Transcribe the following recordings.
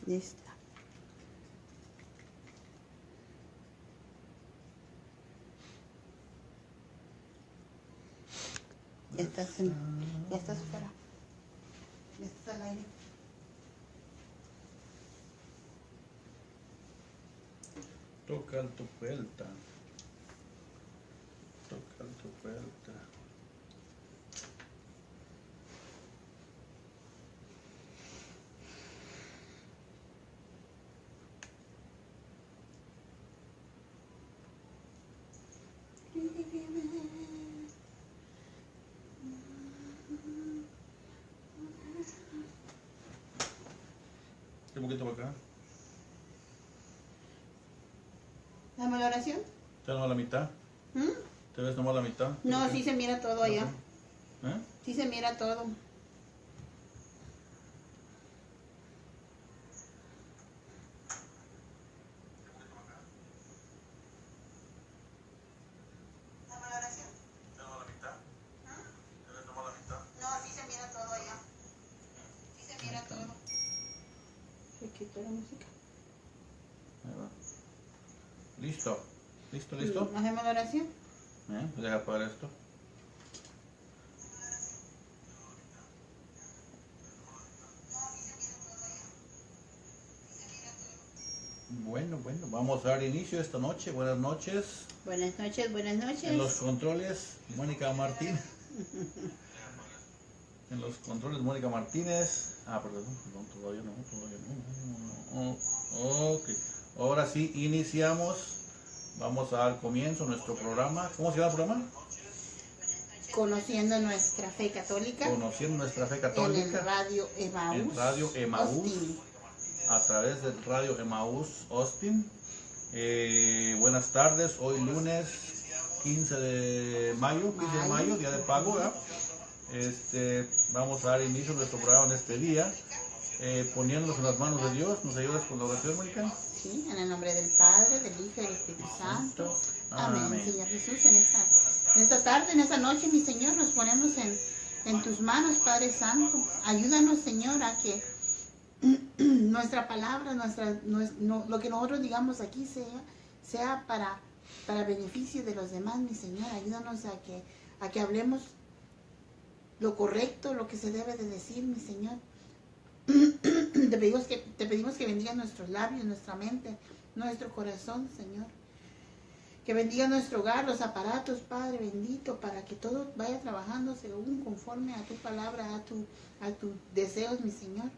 Lista. Ya estás fuera. Ya estás al aire. Toca tu puerta. Toca tu puerta. Un poquito para acá. ¿Dame la oración? ¿Te ves nomás la mitad? ¿Mm? ¿Te ves nomás la mitad? No, ¿Por qué? sí se mira todo allá. ¿Eh? Sí se mira todo. ¿Dame la oración? ¿Te ves nomás la mitad? ¿Te ves nomás la mitad? No, sí se mira todo allá. Sí se mira todo. Se quitó la música. Ahí va. Listo. ¿Listo, listo? ¿Hacemos la oración? Deja apagar esto. Bueno, vamos a dar inicio esta noche. Buenas noches. Buenas noches, buenas noches. En los controles, Mónica Martínez. En los controles, Mónica Martínez. Perdón, todavía no. Ok. Ahora sí, iniciamos. Vamos a dar comienzo a nuestro programa. ¿Cómo se llama el programa? Conociendo nuestra fe católica. Conociendo nuestra fe En católica. el Radio Emaús. En Radio Emaús. Austin. A través del Radio Emaús Austin. Buenas tardes, hoy lunes 15 de mayo, día de pago, ¿verdad? Vamos a dar inicio a nuestro programa en este día, poniéndonos en las manos de Dios. ¿Nos ayudas con la oración, Mónica? Sí, en el nombre del Padre, del Hijo y del Espíritu Santo. Amén. Amén. Señor Jesús, en esta tarde, en esta noche, mi Señor, nos ponemos en tus manos, Padre Santo. Ayúdanos, Señor, a que nuestra palabra, lo que nosotros digamos aquí sea para beneficio de los demás, mi Señor. Ayúdanos a que hablemos lo correcto, lo que se debe de decir, mi Señor. Te pedimos que bendiga nuestros labios, nuestra mente, nuestro corazón, Señor. Que bendiga nuestro hogar, los aparatos, Padre bendito, para que todo vaya trabajando según conforme a tu palabra, a tus deseos, mi Señor.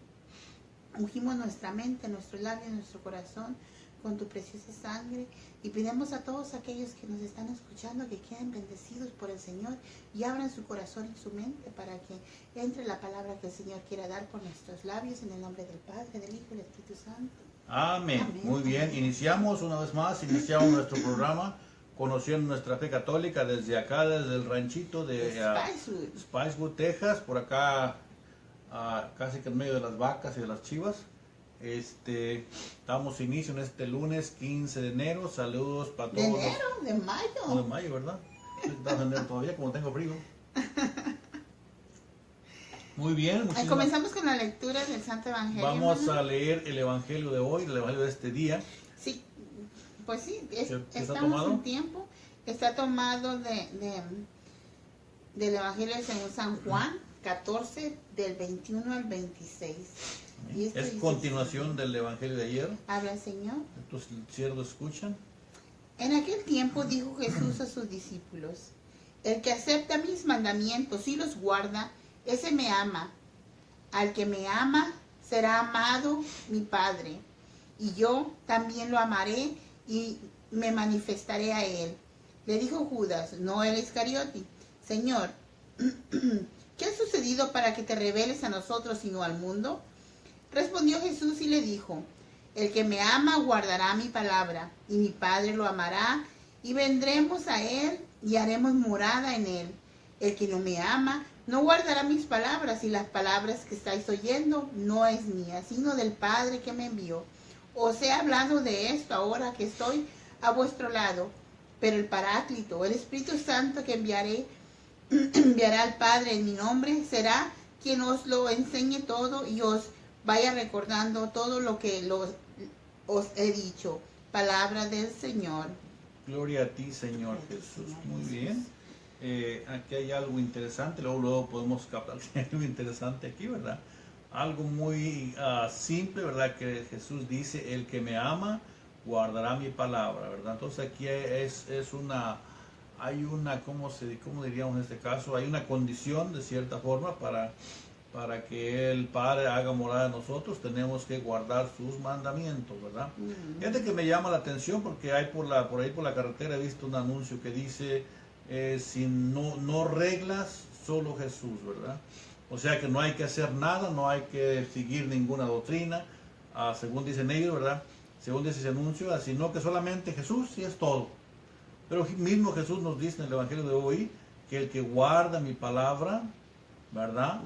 Ungimos nuestra mente, nuestros labios, nuestro corazón con tu preciosa sangre y pedimos a todos aquellos que nos están escuchando que queden bendecidos por el Señor y abran su corazón y su mente para que entre la palabra que el Señor quiera dar por nuestros labios, en el nombre del Padre, del Hijo y del Espíritu Santo. Amén. Amén. Muy bien, iniciamos una vez más, nuestro programa conociendo nuestra fe católica desde acá, desde el ranchito de Spicewood, Texas, por acá casi que en medio de las vacas y de las chivas. Damos inicio en este lunes 15 de enero. Saludos para todos. ¿De enero? ¿De mayo? No, de mayo, ¿verdad? Estamos en enero todavía, como tengo frío. Muy bien. Comenzamos con la lectura del Santo Evangelio. Vamos a leer el Evangelio de hoy, el Evangelio de este día. Sí, pues sí, estamos en tiempo. Está tomado del Evangelio según San Juan 14, del 21 al 26. Y es continuación del Evangelio de ayer. Habla el Señor. Tus siervos escuchan. En aquel tiempo dijo Jesús a sus discípulos: el que acepta mis mandamientos y los guarda, ese me ama. Al que me ama, será amado mi Padre. Y yo también lo amaré y me manifestaré a él. Le dijo Judas, no el Iscariote: Señor, ¿qué ha sucedido para que te reveles a nosotros y no al mundo? Respondió Jesús y le dijo: el que me ama guardará mi palabra, y mi Padre lo amará, y vendremos a él y haremos morada en él. El que no me ama no guardará mis palabras, y las palabras que estáis oyendo no es mía, sino del Padre que me envió. Os he hablado de esto ahora que estoy a vuestro lado, pero el Paráclito, el Espíritu Santo que enviará al Padre en mi nombre, será quien os lo enseñe todo y os vaya recordando todo lo que os he dicho. Palabra del Señor. Gloria a ti, Señor Jesús. Muy bien. Aquí hay algo interesante, luego podemos captar algo interesante aquí, ¿verdad? Algo muy simple, ¿verdad? Que Jesús dice, el que me ama guardará mi palabra, ¿verdad? Entonces aquí hay una, ¿cómo diríamos en este caso? Hay una condición de cierta forma para que el Padre haga morada en nosotros, tenemos que guardar sus mandamientos, ¿verdad? Fíjate que me llama la atención porque hay por ahí por la carretera he visto un anuncio que dice, si no reglas, solo Jesús, ¿verdad? O sea que no hay que hacer nada, no hay que seguir ninguna doctrina, según dicen ellos, ¿verdad? Según dice ese anuncio, sino que solamente Jesús sí es todo. Pero mismo Jesús nos dice en el Evangelio de hoy que el que guarda mi palabra, ¿verdad?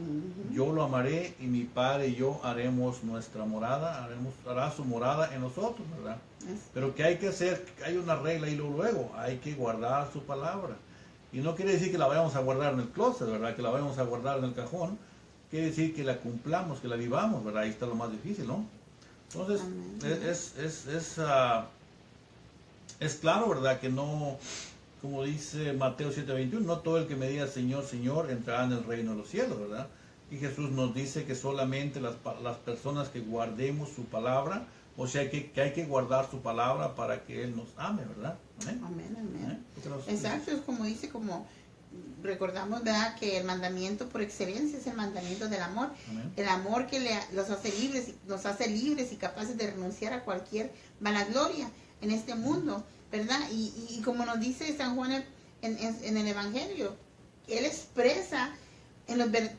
Yo lo amaré y mi Padre y yo haremos nuestra morada, hará su morada en nosotros, ¿verdad? Pero que hay que hacer, hay una regla y luego hay que guardar su palabra. Y no quiere decir que la vayamos a guardar en el closet, ¿verdad? Que la vayamos a guardar en el cajón. Quiere decir que la cumplamos, que la vivamos, ¿verdad? Ahí está lo más difícil, ¿no? Entonces, es claro, ¿verdad? Que no, como dice Mateo 7:21, no todo el que me diga Señor, Señor, entrará en el reino de los cielos, ¿verdad? Y Jesús nos dice que solamente las personas que guardemos su palabra, o sea que hay que guardar su palabra para que Él nos ame, ¿verdad? Amén. Amén. Exacto, es como dice, como recordamos, ¿verdad? Que el mandamiento por excelencia es el mandamiento del amor. Amén. El amor que nos hace libres y capaces de renunciar a cualquier vanagloria en este mundo, ¿verdad? Y como nos dice San Juan en el Evangelio, Él expresa que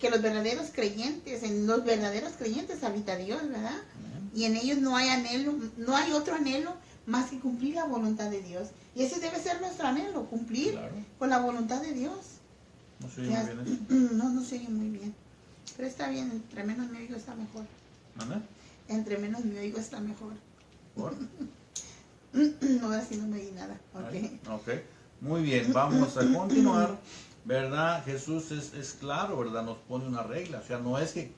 los verdaderos creyentes, en los verdaderos creyentes habita Dios, ¿verdad? Amén. Y en ellos no hay anhelo, no hay otro anhelo más que cumplir la voluntad de Dios. Y ese debe ser nuestro anhelo, cumplir con la voluntad de Dios. No se oye muy bien eso. No se oye muy bien. Pero está bien, entre menos me oigo está mejor. ¿Anda? Entre menos me oigo está mejor. ¿Por? No, así no me oí nada. Ok. Muy bien, vamos a continuar. ¿Verdad? Jesús es claro, ¿verdad? Nos pone una regla. O sea, no es que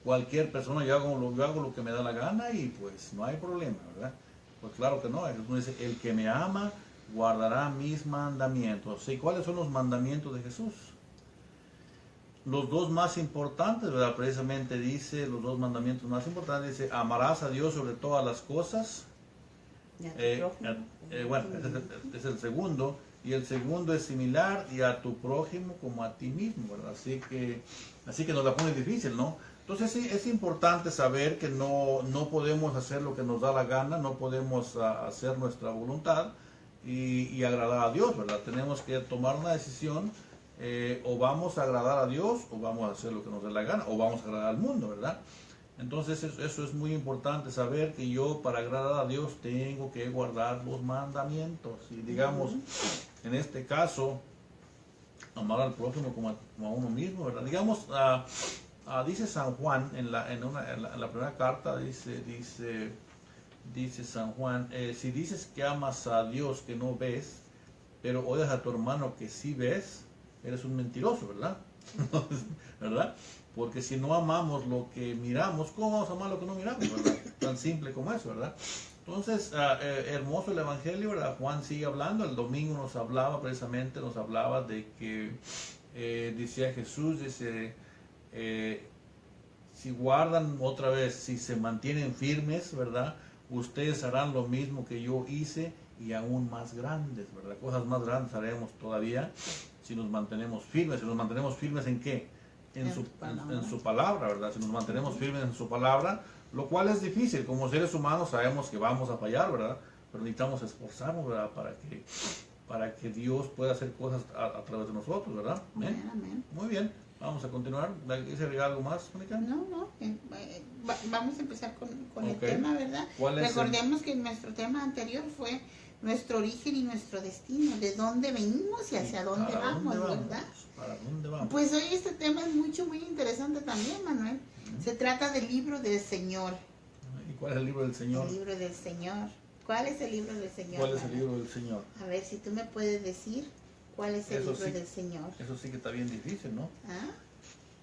cualquier persona, yo hago lo que me da la gana y pues no hay problema, ¿verdad? Pues claro que no. Jesús dice, el que me ama guardará mis mandamientos. ¿Y cuáles son los mandamientos de Jesús? Los dos más importantes, ¿verdad? Precisamente dice, los dos mandamientos más importantes, dice, amarás a Dios sobre todas las cosas. Bueno, ese es el segundo. Y el segundo es similar, y a tu prójimo como a ti mismo, ¿verdad? Así que nos la pone difícil, ¿no? Entonces sí, es importante saber que no podemos hacer lo que nos da la gana, no podemos hacer nuestra voluntad y agradar a Dios, ¿verdad? Tenemos que tomar una decisión, o vamos a agradar a Dios, o vamos a hacer lo que nos dé la gana, o vamos a agradar al mundo, ¿verdad? Entonces eso es muy importante, saber que yo para agradar a Dios tengo que guardar los mandamientos. Y digamos, en este caso, amar al prójimo como a uno mismo, ¿verdad? Digamos, dice San Juan, en la primera carta, dice San Juan, si dices que amas a Dios que no ves, pero odias a tu hermano que sí ves, eres un mentiroso, ¿verdad? ¿Verdad? Porque si no amamos lo que miramos, ¿cómo vamos a amar lo que no miramos, verdad? Tan simple como eso, ¿verdad? Entonces, hermoso el Evangelio, ¿verdad? Juan sigue hablando, el domingo nos hablaba de que, decía Jesús, dice, si guardan otra vez, si se mantienen firmes, ¿verdad? Ustedes harán lo mismo que yo hice y aún más grandes, ¿verdad? Cosas más grandes haremos todavía si nos mantenemos firmes. ¿Si nos mantenemos firmes en qué? En su palabra, ¿verdad? Si nos mantenemos firmes en su palabra, lo cual es difícil. Como seres humanos sabemos que vamos a fallar, ¿verdad? Pero necesitamos esforzarnos, ¿verdad? Para que Dios pueda hacer cosas a través de nosotros, ¿verdad? Amén, amén. Muy bien, vamos a continuar. ¿Quieres agregar algo más, Mónica? No. Vamos a empezar con el tema, ¿verdad? Recordemos que nuestro tema anterior fue nuestro origen y nuestro destino, de dónde venimos y hacia dónde vamos, ¿verdad? ¿Para dónde vamos? Pues hoy este tema es muy interesante también, Manuel. Se trata del libro del Señor. ¿Y cuál es el libro del Señor? El libro del Señor. ¿Cuál es el libro del Señor? ¿Cuál es el libro del Señor? A ver, si tú me puedes decir cuál es el libro del Señor. Eso sí que está bien difícil, ¿no? ¿Ah?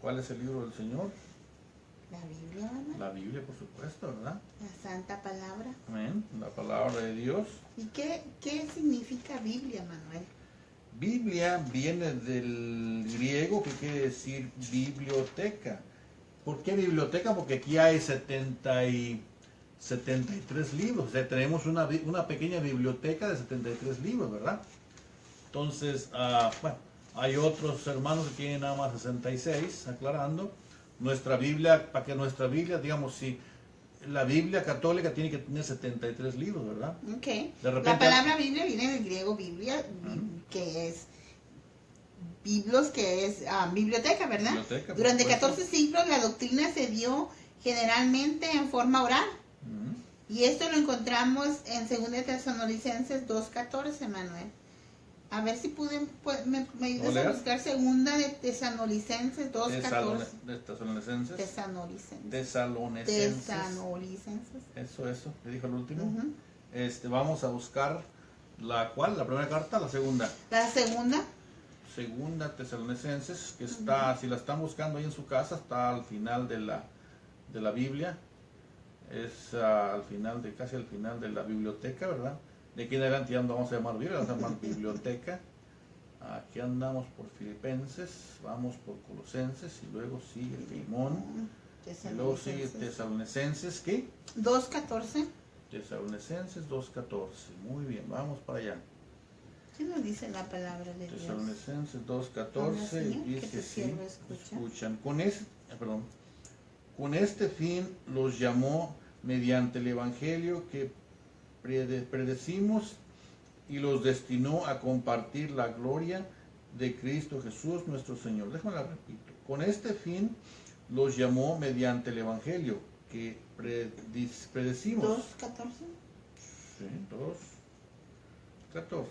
¿Cuál es el libro del Señor? La Biblia, Manuel. La Biblia, por supuesto, ¿verdad? La Santa Palabra. Amén. La palabra de Dios. ¿Y qué significa Biblia, Manuel? Biblia viene del griego que quiere decir biblioteca. ¿Por qué biblioteca? Porque aquí hay 73 libros. O sea, tenemos una pequeña biblioteca de 73 libros, ¿verdad? Entonces, bueno, hay otros hermanos que tienen nada más 66, aclarando. Nuestra Biblia, para que nuestra Biblia, digamos, si la Biblia católica tiene que tener 73 libros, ¿verdad? Ok. De repente, la palabra Biblia viene del griego Biblia, que es Biblos, que es biblioteca, ¿verdad? Biblioteca, Durante 14 siglos la doctrina se dio generalmente en forma oral. Y esto lo encontramos en 2 Tesalonicenses 2:14, Manuel. A ver si me ayudas a buscar 2 de Tesalonicenses 2:14. Tesalonicenses. Eso, ¿qué dijo el último? Vamos a buscar la primera carta, la segunda. La segunda. Segunda Tesalonicenses, que está, si la están buscando ahí en su casa, está al final de la Biblia. Es casi al final de la biblioteca, ¿verdad? De aquí en adelante ya no vamos a llamar Biblia, vamos a llamar biblioteca. Aquí andamos por Filipenses, vamos por Colosenses y luego sigue Filemón. Y luego sigue Tesalonicenses, ¿qué? 2:14. Tesalonicenses 2:14. Muy bien, vamos para allá. ¿Qué nos dice la palabra de Dios? Tesalonicenses 2:14 dice así, escuchan. Con este fin los llamó mediante el evangelio que predecimos y los destinó a compartir la gloria de Cristo Jesús nuestro Señor. Déjame la repito. Con este fin los llamó mediante el evangelio que predecimos. 2:14. Sí, 2:14.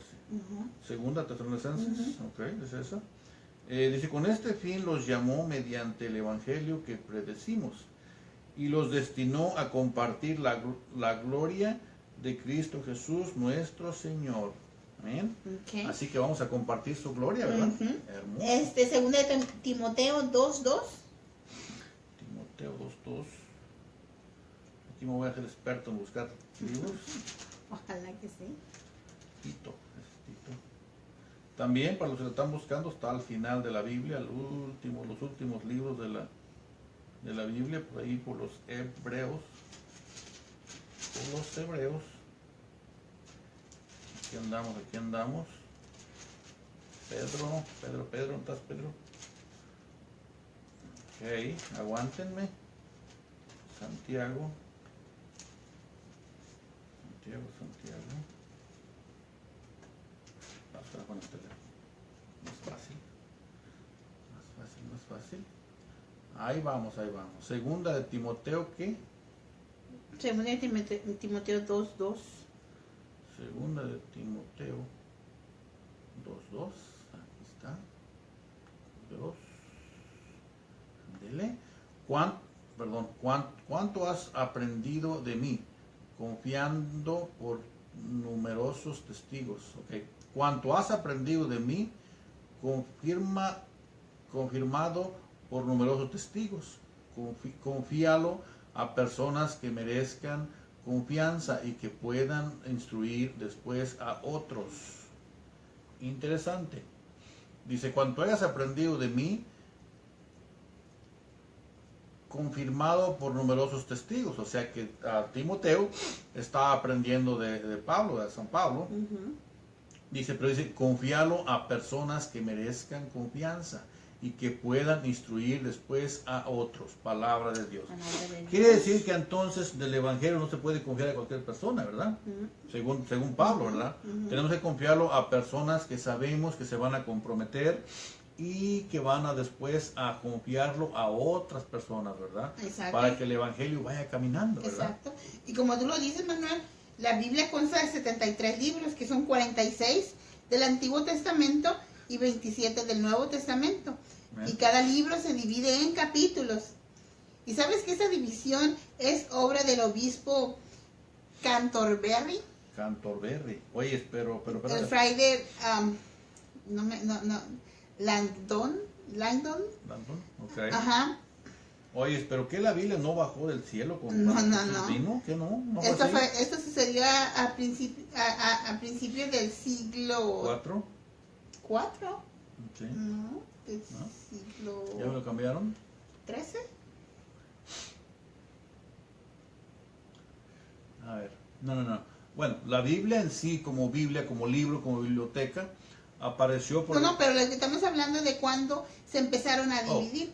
Segunda Tesalonicenses, ok, es esa. Dice, con este fin los llamó mediante el evangelio que predecimos y los destinó a compartir la gloria de Cristo Jesús nuestro Señor. Amén. Okay. Así que vamos a compartir su gloria, ¿verdad? Hermoso. 2 de Timoteo 2:2. Timoteo 2:2. Aquí me voy a hacer experto en buscar libros. Ojalá que sí. Tito. También para los que lo están buscando está al final de la Biblia, los últimos libros de la Biblia, por ahí por los hebreos. Aquí andamos. Pedro, ¿dónde estás, Pedro? Ok, aguántenme. Santiago. Más fácil. Ahí vamos. Segunda de Timoteo, ¿qué? Segunda de Timoteo 2:2. Segunda de Timoteo 2:2. Aquí está. 2. Dele. ¿Cuánto has aprendido de mí? Confiando por numerosos testigos. Okay. Cuanto has aprendido de mí, confirmado por numerosos testigos. Confíalo a personas que merezcan confianza y que puedan instruir después a otros. Interesante. Dice, cuanto hayas aprendido de mí, confirmado por numerosos testigos. O sea que Timoteo está aprendiendo de Pablo, de San Pablo. Dice, confíalo a personas que merezcan confianza y que puedan instruir después a otros. Palabra de Dios. Quiere decir que entonces del Evangelio no se puede confiar a cualquier persona, ¿verdad? Según Pablo, ¿verdad? Tenemos que confiarlo a personas que sabemos que se van a comprometer y que van a después a confiarlo a otras personas, ¿verdad? Exacto. Para que el Evangelio vaya caminando, ¿verdad? Exacto. Y como tú lo dices, Manuel, la Biblia consta de 73 libros, que son 46 del Antiguo Testamento y 27 del Nuevo Testamento. Y cada libro se divide en capítulos. ¿Y sabes que esa división es obra del obispo Canterbury? Oye, pero el Friday, Langdon, okay. Ajá. Oye, pero que la Biblia no bajó del cielo con No. vino, ¿qué no? ¿No Esto sucedió a principios del siglo ¿4? Sí. No, del siglo. ¿Ya me lo cambiaron? 13. A ver, no. Bueno, la Biblia en sí, como Biblia, como libro, como biblioteca, apareció por... No, pero estamos hablando de cuando se empezaron a dividir.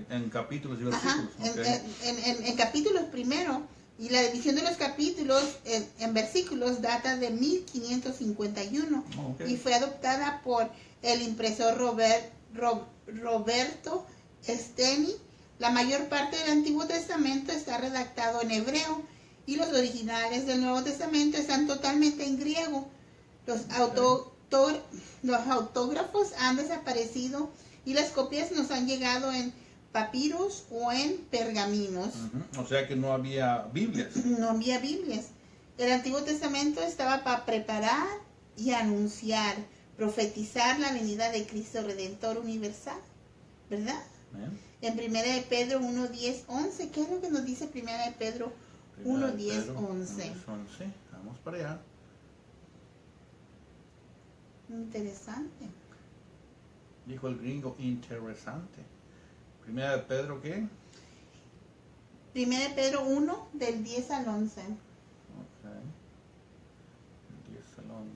En capítulos y versículos. En capítulos primero, y la división de los capítulos en versículos data de 1551 y fue adoptada por el impresor Roberto Steny. La mayor parte del Antiguo Testamento está redactado en hebreo y los originales del Nuevo Testamento están totalmente en griego. Los autógrafos han desaparecido y las copias nos han llegado en papiros o en pergaminos. O sea que no había Biblias. No había Biblias. El Antiguo Testamento estaba para preparar y anunciar, profetizar la venida de Cristo Redentor universal, ¿verdad? En 1 de Pedro 1, 10, 11, ¿qué es lo que nos dice 1 de Pedro 1, 10, 11? Vamos para allá. Interesante. Dijo el gringo, interesante. ¿Primera de Pedro qué? 1 de Pedro 1, del 10 al 11. Ok. 10 al 11.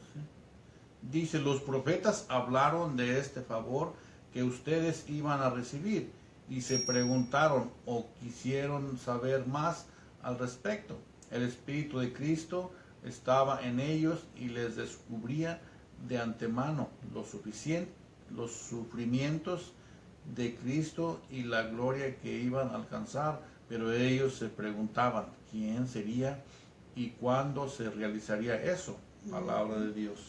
Dice, los profetas hablaron de este favor que ustedes iban a recibir y se preguntaron o quisieron saber más al respecto. El Espíritu de Cristo estaba en ellos y les descubría de antemano los sufrimientos de Cristo y la gloria que iban a alcanzar, pero ellos se preguntaban quién sería y cuándo se realizaría eso. Palabra de Dios.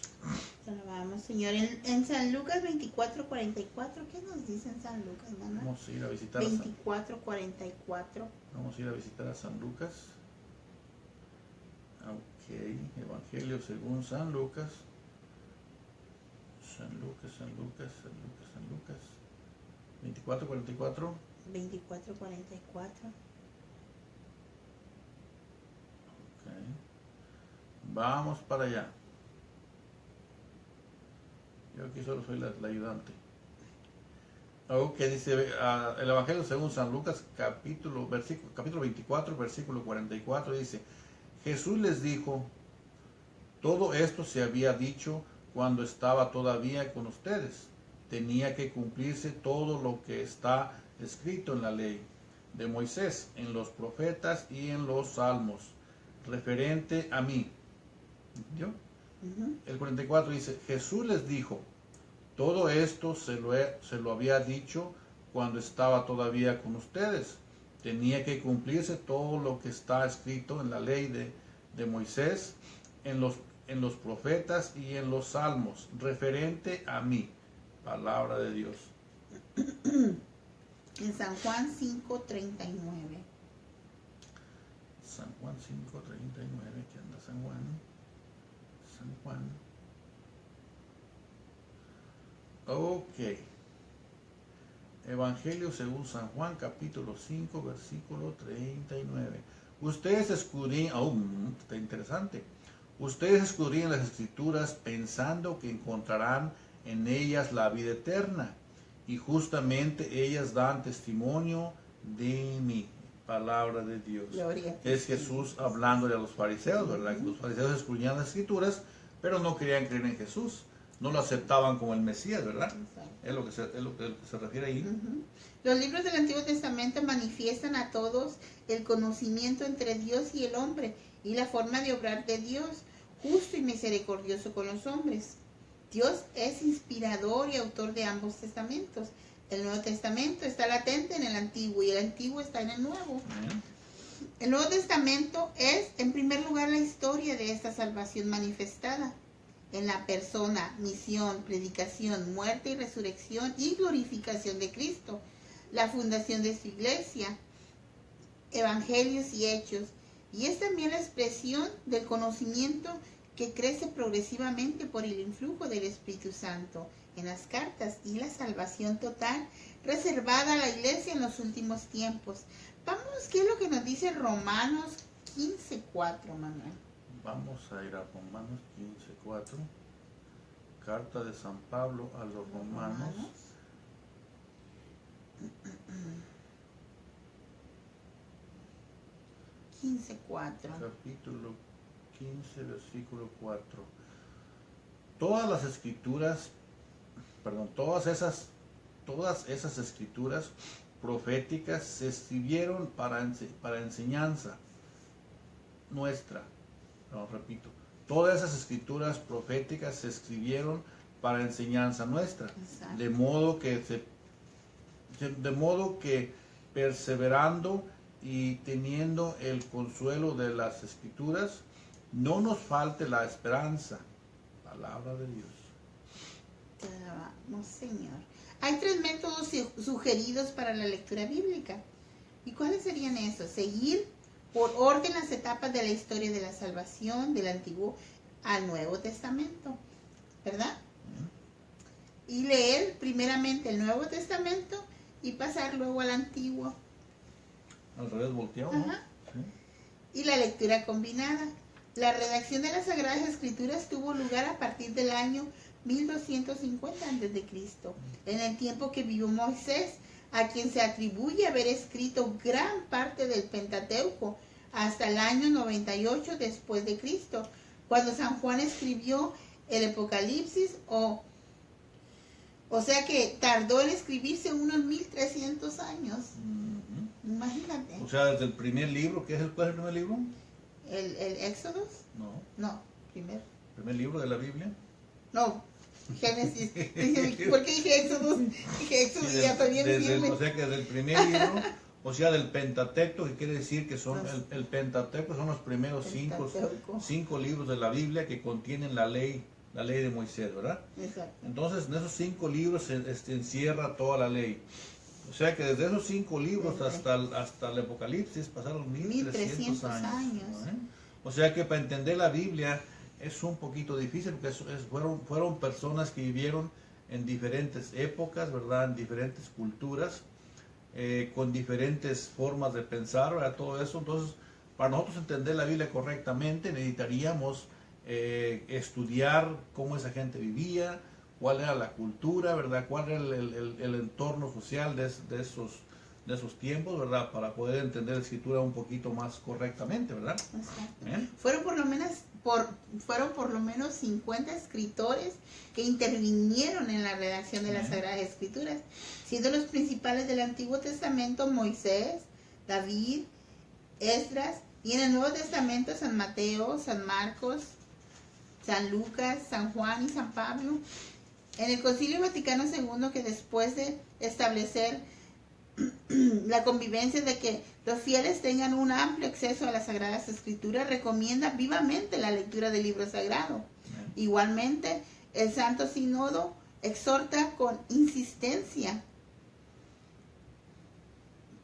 Alabamos, Señor. En San Lucas 24:44, ¿qué nos dice en San Lucas, mamá? Vamos a ir a visitar 24:44. Vamos a ir a visitar a San Lucas. Ok, Evangelio según San Lucas. San Lucas. 24:44. 24:44. Ok. Vamos para allá. Yo aquí solo soy la ayudante. Ok, dice el Evangelio según San Lucas, capítulo 24, versículo 44, dice, Jesús les dijo, todo esto se había dicho cuando estaba todavía con ustedes. Tenía que cumplirse todo lo que está escrito en la ley de Moisés, en los profetas y en los salmos, referente a mí. ¿Yo? El 44 dice, Jesús les dijo, todo esto se lo había dicho cuando estaba todavía con ustedes. Tenía que cumplirse todo lo que está escrito en la ley de Moisés, en los profetas y en los salmos, referente a mí. Palabra de Dios. En San Juan 5:39. San Juan 5:39, ¿qué anda San Juan? San Juan. Ok. Evangelio según San Juan, capítulo 5, versículo 39. Ustedes escudriñan, está interesante. Ustedes escudriñan las escrituras pensando que encontrarán en ellas la vida eterna, y justamente ellas dan testimonio de mí. Palabra de Dios. Gloria. Es Jesús hablándole a los fariseos, ¿verdad? Los fariseos escudriñaban las escrituras, pero no querían creer en Jesús. No lo aceptaban como el Mesías, ¿verdad? Es lo que se refiere ahí. Los libros del Antiguo Testamento manifiestan a todos el conocimiento entre Dios y el hombre y la forma de obrar de Dios, justo y misericordioso con los hombres. Dios es inspirador y autor de ambos testamentos. El Nuevo Testamento está latente en el Antiguo y el Antiguo está en el Nuevo. El Nuevo Testamento es, en primer lugar, la historia de esta salvación manifestada en la persona, misión, predicación, muerte y resurrección y glorificación de Cristo, la fundación de su iglesia, evangelios y hechos. Y es también la expresión del conocimiento que crece progresivamente por el influjo del Espíritu Santo en las cartas y la salvación total reservada a la iglesia en los últimos tiempos. Vamos, ¿qué es lo que nos dice Romanos 15:4, Manuel? Vamos a ir a Romanos 15:4. Carta de San Pablo a los Romanos. 15:4. Capítulo 15, versículo 4. Todas las escrituras, todas esas escrituras proféticas se escribieron para enseñanza nuestra. Repito, todas esas escrituras proféticas se escribieron para enseñanza nuestra. Exacto. De modo que perseverando y teniendo el consuelo de las escrituras, no nos falte la esperanza. Palabra de Dios. Te alabamos, Señor. Hay 3 métodos sugeridos para la lectura bíblica. ¿Y cuáles serían esos? Seguir por orden las etapas de la historia de la salvación del Antiguo al Nuevo Testamento, ¿verdad? Y leer primeramente el Nuevo Testamento y pasar luego al Antiguo. Al revés, volteado, ¿no? Sí. Y la lectura combinada. La redacción de las Sagradas Escrituras tuvo lugar a partir del año 1250 a.C., en el tiempo que vivió Moisés, a quien se atribuye haber escrito gran parte del Pentateuco, hasta el año 98 después de Cristo, cuando San Juan escribió el Apocalipsis, o sea que tardó en escribirse unos 1300 años. Imagínate. O sea, desde el primer libro, ¿cuál es el primer libro? ¿El Éxodo? No, ¿Primer libro de la Biblia? No, Génesis. ¿Por qué dije Éxodo? Dije Éxodo y ya también sirve. O sea que desde el primer libro, o sea, del Pentateuco, que quiere decir que son el Pentateuco son los primeros cinco libros de la Biblia que contienen la ley de Moisés, ¿verdad? Exacto. Entonces, en esos 5 libros se encierra toda la ley. O sea que desde esos 5 libros hasta el Apocalipsis pasaron 1300 años. O sea que para entender la Biblia es un poquito difícil, porque fueron personas que vivieron en diferentes épocas, ¿verdad? En diferentes culturas, con diferentes formas de pensar, ¿verdad? Todo eso. Entonces, para nosotros entender la Biblia correctamente necesitaríamos estudiar cómo esa gente vivía, cuál era la cultura, ¿verdad? Cuál era el entorno social de esos tiempos, ¿verdad? Para poder entender la escritura un poquito más correctamente, ¿verdad? Exacto. Fueron por lo menos 50 escritores que intervinieron en la redacción de las Sagradas Escrituras, siendo los principales del Antiguo Testamento Moisés, David, Esdras, y en el Nuevo Testamento San Mateo, San Marcos, San Lucas, San Juan y San Pablo. En el Concilio Vaticano II, que después de establecer la convivencia de que los fieles tengan un amplio acceso a las Sagradas Escrituras, recomienda vivamente la lectura del libro sagrado. Igualmente, el Santo Sínodo exhorta con insistencia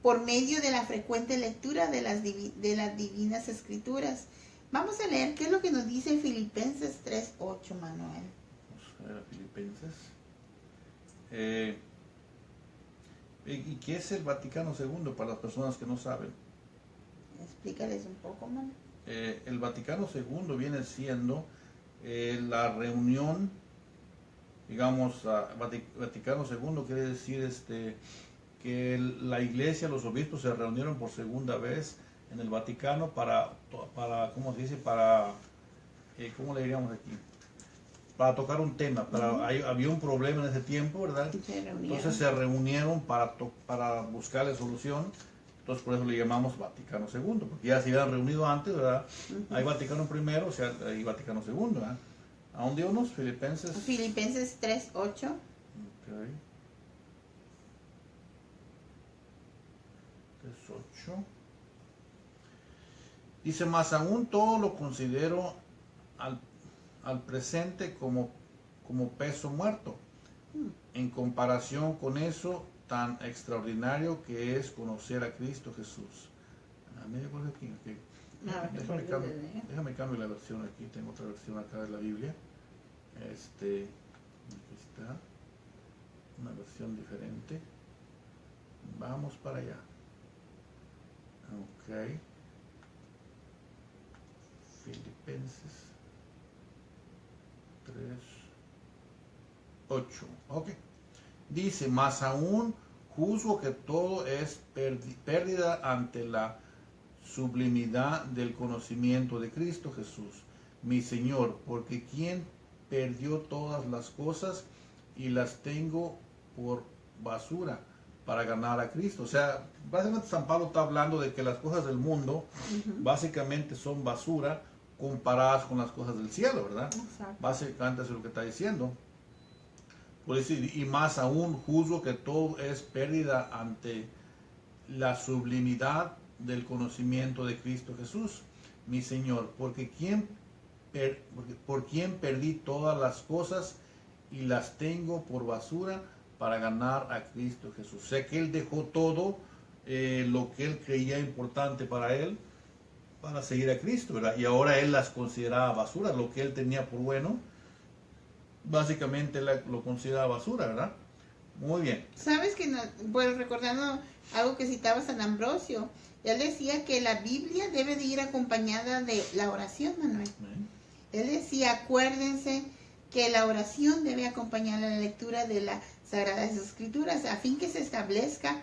por medio de la frecuente lectura de las divinas Escrituras. Vamos a leer qué es lo que nos dice Filipenses 3:8, Manuel. Filipenses. ¿Y qué es el Vaticano II para las personas que no saben? Explícales un poco, man. El Vaticano II viene siendo la reunión, digamos, Vaticano II quiere decir que la Iglesia, los obispos se reunieron por segunda vez en el Vaticano para ¿cómo se dice? ¿Cómo le diríamos aquí? Para tocar un tema, había un problema en ese tiempo, ¿verdad? Entonces se reunieron para buscarle solución. Entonces por eso le llamamos Vaticano II, porque ya se habían reunido antes, ¿verdad? Hay Vaticano I, o sea, hay Vaticano II, ¿verdad? ¿A dónde unos? Filipenses 3:8. Okay. 3:8. Dice, más aún todo lo considero al presente como peso muerto, en comparación con eso tan extraordinario que es conocer a Cristo Jesús. Déjame cambiar la versión aquí. Tengo otra versión acá de la Biblia. Aquí está. Una versión diferente. Vamos para allá. Ok. Filipenses 3:8. Ok. Dice, más aún juzgo que todo es pérdida ante la sublimidad del conocimiento de Cristo Jesús, mi Señor, porque quien perdió todas las cosas y las tengo por basura para ganar a Cristo. O sea, básicamente San Pablo está hablando de que las cosas del mundo básicamente son basura comparadas con las cosas del cielo, ¿verdad? Exacto. Básicamente eso es lo que está diciendo. Por decir, y más aún juzgo que todo es pérdida ante la sublimidad del conocimiento de Cristo Jesús, mi Señor, porque por quien perdí todas las cosas y las tengo por basura para ganar a Cristo Jesús. Sé que Él dejó todo lo que Él creía importante para Él, para seguir a Cristo, ¿verdad? Y ahora Él las consideraba basura, lo que Él tenía por bueno, básicamente lo consideraba basura, ¿verdad? Muy bien. Sabes que, bueno, recordando algo que citaba San Ambrosio, él decía que la Biblia debe de ir acompañada de la oración, Manuel. Él decía, acuérdense que la oración debe acompañar la lectura de las Sagradas Escrituras, a fin que se establezca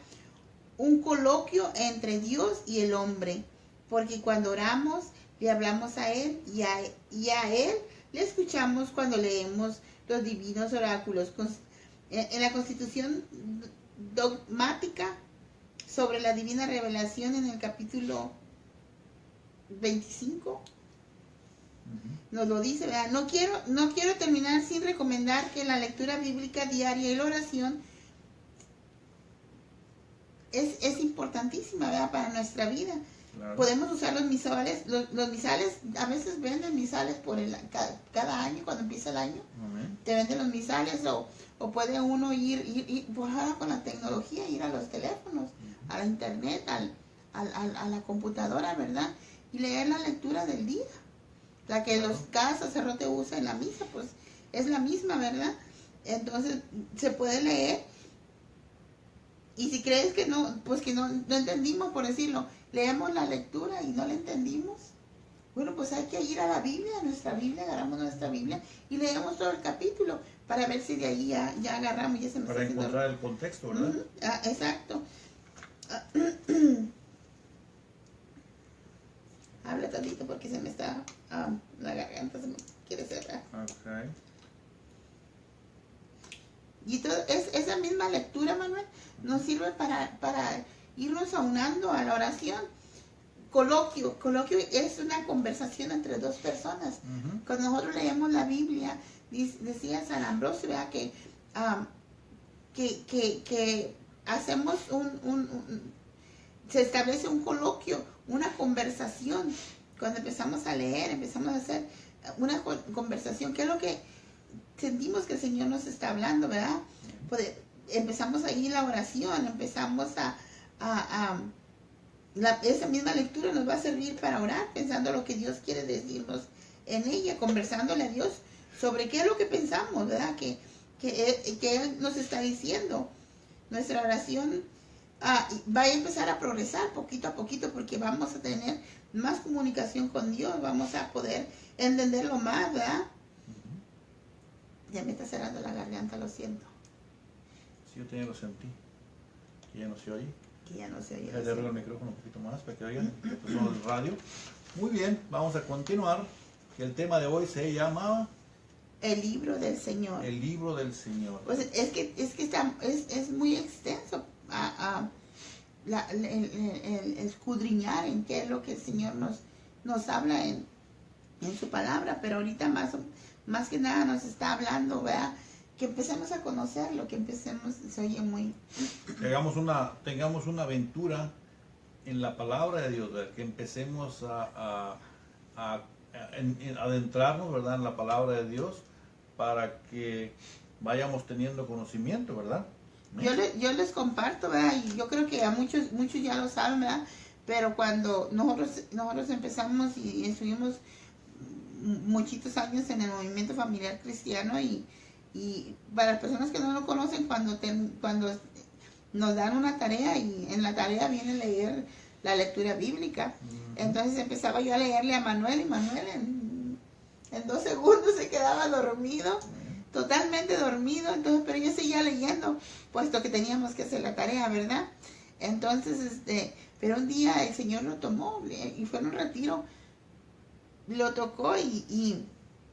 un coloquio entre Dios y el hombre, porque cuando oramos le hablamos a Él y a Él le escuchamos cuando leemos los divinos oráculos. En la Constitución dogmática sobre la divina revelación, en el capítulo 25, nos lo dice, ¿verdad? No quiero terminar sin recomendar que la lectura bíblica diaria y la oración es importantísima, ¿verdad? Para nuestra vida. Claro. Podemos usar los misales, los misales, a veces venden misales por cada año, cuando empieza el año. Te venden los misales, o puede uno ir por ahora con la tecnología, ir a los teléfonos, a la internet, a la computadora, ¿verdad? Y leer la lectura del día. La que cada sacerdote usa en la misa, pues es la misma, ¿verdad? Entonces se puede leer. Y si crees que no, pues que no entendimos, por decirlo, leemos la lectura y no la entendimos, bueno, pues hay que ir a la Biblia, a nuestra Biblia, agarramos nuestra Biblia y leemos todo el capítulo para ver si de ahí ya agarramos, ya se nos para encontrar el contexto, ¿verdad? Exacto. Habla tantito porque se me está la garganta, se me quiere cerrar. Okay. Y todo, esa misma lectura, Manuel, nos sirve para irnos aunando a la oración. Coloquio es una conversación entre dos personas. Cuando nosotros leemos la Biblia, decía San Ambrosio, ¿verdad? Que hacemos se establece un coloquio, una conversación. Cuando empezamos a leer, empezamos a hacer una conversación, que es lo que sentimos que el Señor nos está hablando, ¿verdad? Pues empezamos ahí la oración, empezamos esa misma lectura nos va a servir para orar, pensando lo que Dios quiere decirnos en ella, conversándole a Dios sobre qué es lo que pensamos, ¿verdad? Que Él nos está diciendo. Nuestra oración va a empezar a progresar poquito a poquito, porque vamos a tener más comunicación con Dios, vamos a poder entenderlo más, ¿verdad? Ya me está cerrando la garganta, lo siento. Sí, yo también lo sentí. Que ya no se oye. Que ya no se oye. Déjale el micrófono un poquito más para que oigan el sonido del radio. Muy bien, vamos a continuar. El tema de hoy se llama el libro del Señor. El libro del Señor. Pues es que es muy extenso el escudriñar en qué es lo que el Señor nos habla en su palabra, pero ahorita más que nada nos está hablando, ¿verdad? Que empecemos a conocerlo, que empecemos, se oye muy... Tengamos una aventura en la palabra de Dios, ¿verdad? Que empecemos a adentrarnos, ¿verdad? En la palabra de Dios, para que vayamos teniendo conocimiento, ¿verdad? Yo les comparto, ¿verdad? Y yo creo que a muchos ya lo saben, ¿verdad? pero cuando nosotros empezamos y estuvimos muchos años en el movimiento familiar cristiano, y para las personas que no lo conocen, cuando nos dan una tarea y en la tarea viene a leer la lectura bíblica, entonces empezaba yo a leerle a Manuel, y Manuel en 2 segundos se quedaba dormido, totalmente dormido. Entonces, pero yo seguía leyendo, puesto que teníamos que hacer la tarea, ¿verdad? Entonces, pero un día el Señor lo tomó y fue en un retiro, lo tocó y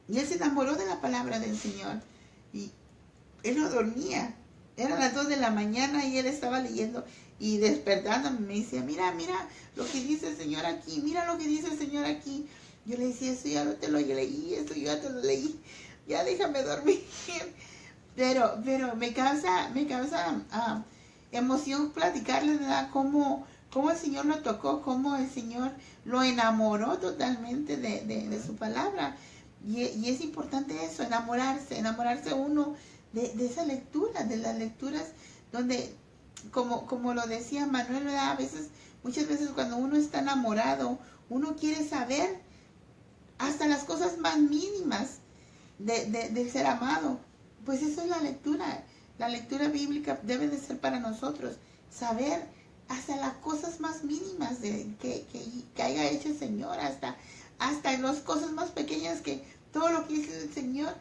él se enamoró de la palabra del Señor, y él no dormía. Eran las 2 de la mañana y él estaba leyendo y despertándome me decía, mira lo que dice el Señor aquí, mira lo que dice el Señor aquí. Yo le decía, eso ya te lo leí, esto ya te lo leí, ya déjame dormir. Pero me causa emoción platicarles, ¿verdad? Cómo el Señor lo tocó, cómo el Señor lo enamoró totalmente de su palabra. Y es importante eso, enamorarse uno de esa lectura, de las lecturas donde, como lo decía Manuel, ¿verdad? Muchas veces cuando uno está enamorado, uno quiere saber hasta las cosas más mínimas del ser amado. Pues eso es la lectura bíblica debe de ser para nosotros, saber hasta las cosas más mínimas que haya hecho el Señor, hasta las cosas más pequeñas, que todo lo que hizo el Señor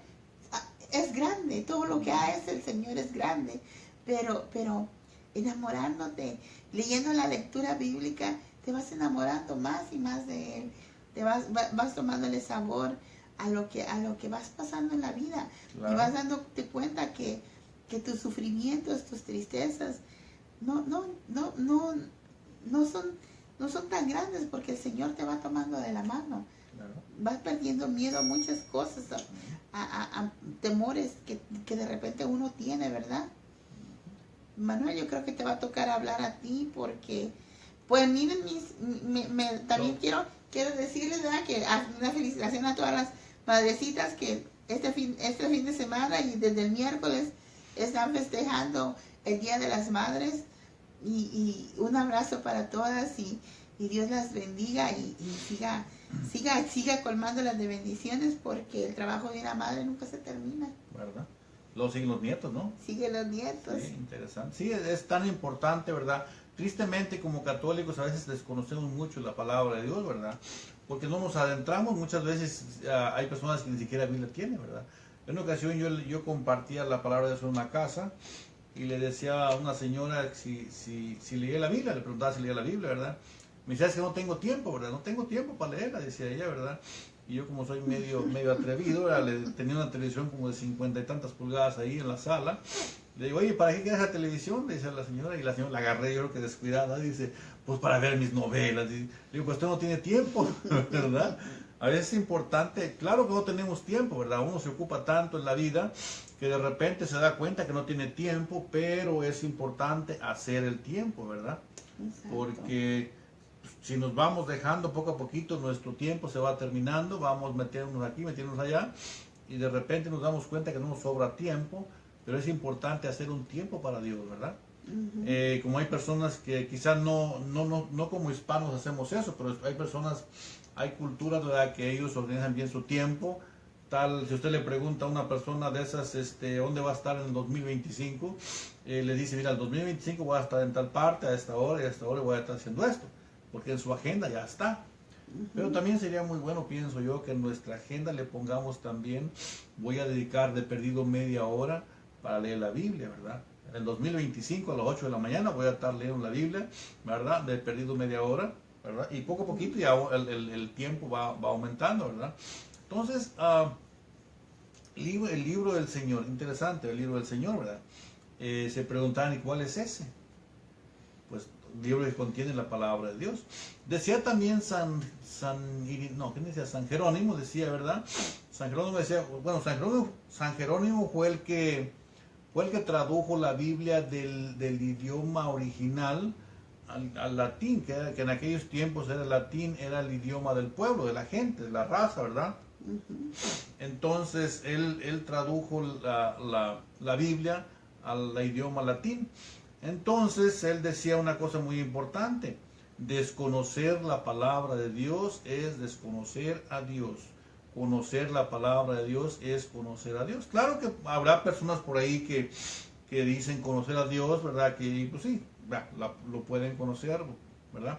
es grande, todo lo que hace el Señor es grande, pero enamorándote, leyendo la lectura bíblica, te vas enamorando más y más de Él, vas tomándole sabor a lo que vas pasando en la vida, claro. Y vas dándote cuenta que tus sufrimientos, tus tristezas no son tan grandes, porque el Señor te va tomando de la mano. Claro. Vas perdiendo miedo a muchas cosas, a temores que de repente uno tiene, ¿verdad? Manuel, yo creo que te va a tocar hablar a ti, porque pues miren, también quiero decirles, ¿verdad?, que una felicitación a todas las madrecitas que este fin de semana y desde el miércoles están festejando el Día de las Madres, y un abrazo para todas, y Dios las bendiga y siga colmándolas de bendiciones, porque el trabajo de una madre nunca se termina, ¿verdad? Luego siguen los nietos, ¿no? Siguen los nietos. Sí, interesante. Sí, es tan importante, ¿verdad? Tristemente, como católicos, a veces desconocemos mucho la palabra de Dios, ¿verdad? Porque no nos adentramos. Muchas veces hay personas que ni siquiera Biblia tienen, ¿verdad? En una ocasión yo compartía la palabra de Dios en una casa y le decía a una señora si leía la Biblia, le preguntaba si leía la Biblia, ¿verdad? Me decía, es que no tengo tiempo, ¿verdad? No tengo tiempo para leerla, decía ella, ¿verdad? Y yo, como soy medio atrevido, tenía una televisión como de 50 y tantas pulgadas ahí en la sala. Le digo, oye, ¿para qué quieres esa televisión? Le dice a la señora, y la señora la agarré, yo creo que descuidada, dice, pues para ver mis novelas. Y le digo, pues usted no tiene tiempo, ¿verdad? A veces es importante, claro que no tenemos tiempo, ¿verdad? Uno se ocupa tanto en la vida que de repente se da cuenta que no tiene tiempo, pero es importante hacer el tiempo, ¿verdad? Exacto. Porque si nos vamos dejando poco a poquito, nuestro tiempo se va terminando, vamos metiéndonos aquí, metiéndonos allá, y de repente nos damos cuenta que no nos sobra tiempo, pero es importante hacer un tiempo para Dios, ¿verdad? Uh-huh. Como hay personas que quizás no como hispanos hacemos eso, pero hay personas, hay culturas, ¿verdad?, que ellos organizan bien su tiempo. Tal, si usted le pregunta a una persona de esas, ¿dónde va a estar en el 2025? Le dice, mira, el 2025 voy a estar en tal parte, a esta hora y a esta hora voy a estar haciendo esto, porque en su agenda ya está. Uh-huh. Pero también sería muy bueno, pienso yo, que en nuestra agenda le pongamos también, voy a dedicar de perdido media hora para leer la Biblia, ¿verdad? En el 2025 a las 8 de la mañana voy a estar leyendo la Biblia, ¿verdad? De perdido media hora, ¿verdad? Y poco a poquito ya el tiempo va aumentando, ¿verdad? Entonces, el libro del Señor, interesante el libro del Señor, ¿verdad? Se preguntaban, ¿y cuál es ese? Pues libro que contiene la palabra de Dios. Decía también San Jerónimo, decía, ¿verdad? San Jerónimo decía, bueno, San Jerónimo fue el que tradujo la Biblia del idioma original al latín, que en aquellos tiempos era el latín, era el idioma del pueblo, de la gente, de la raza, ¿verdad? Uh-huh. Entonces él tradujo la Biblia al idioma latín. Entonces él decía una cosa muy importante, Desconocer la palabra de Dios es desconocer a Dios. Conocer la palabra de Dios es conocer a Dios. Claro que habrá personas por ahí que dicen conocer a Dios, ¿verdad? Que pues sí, lo pueden conocer, ¿verdad?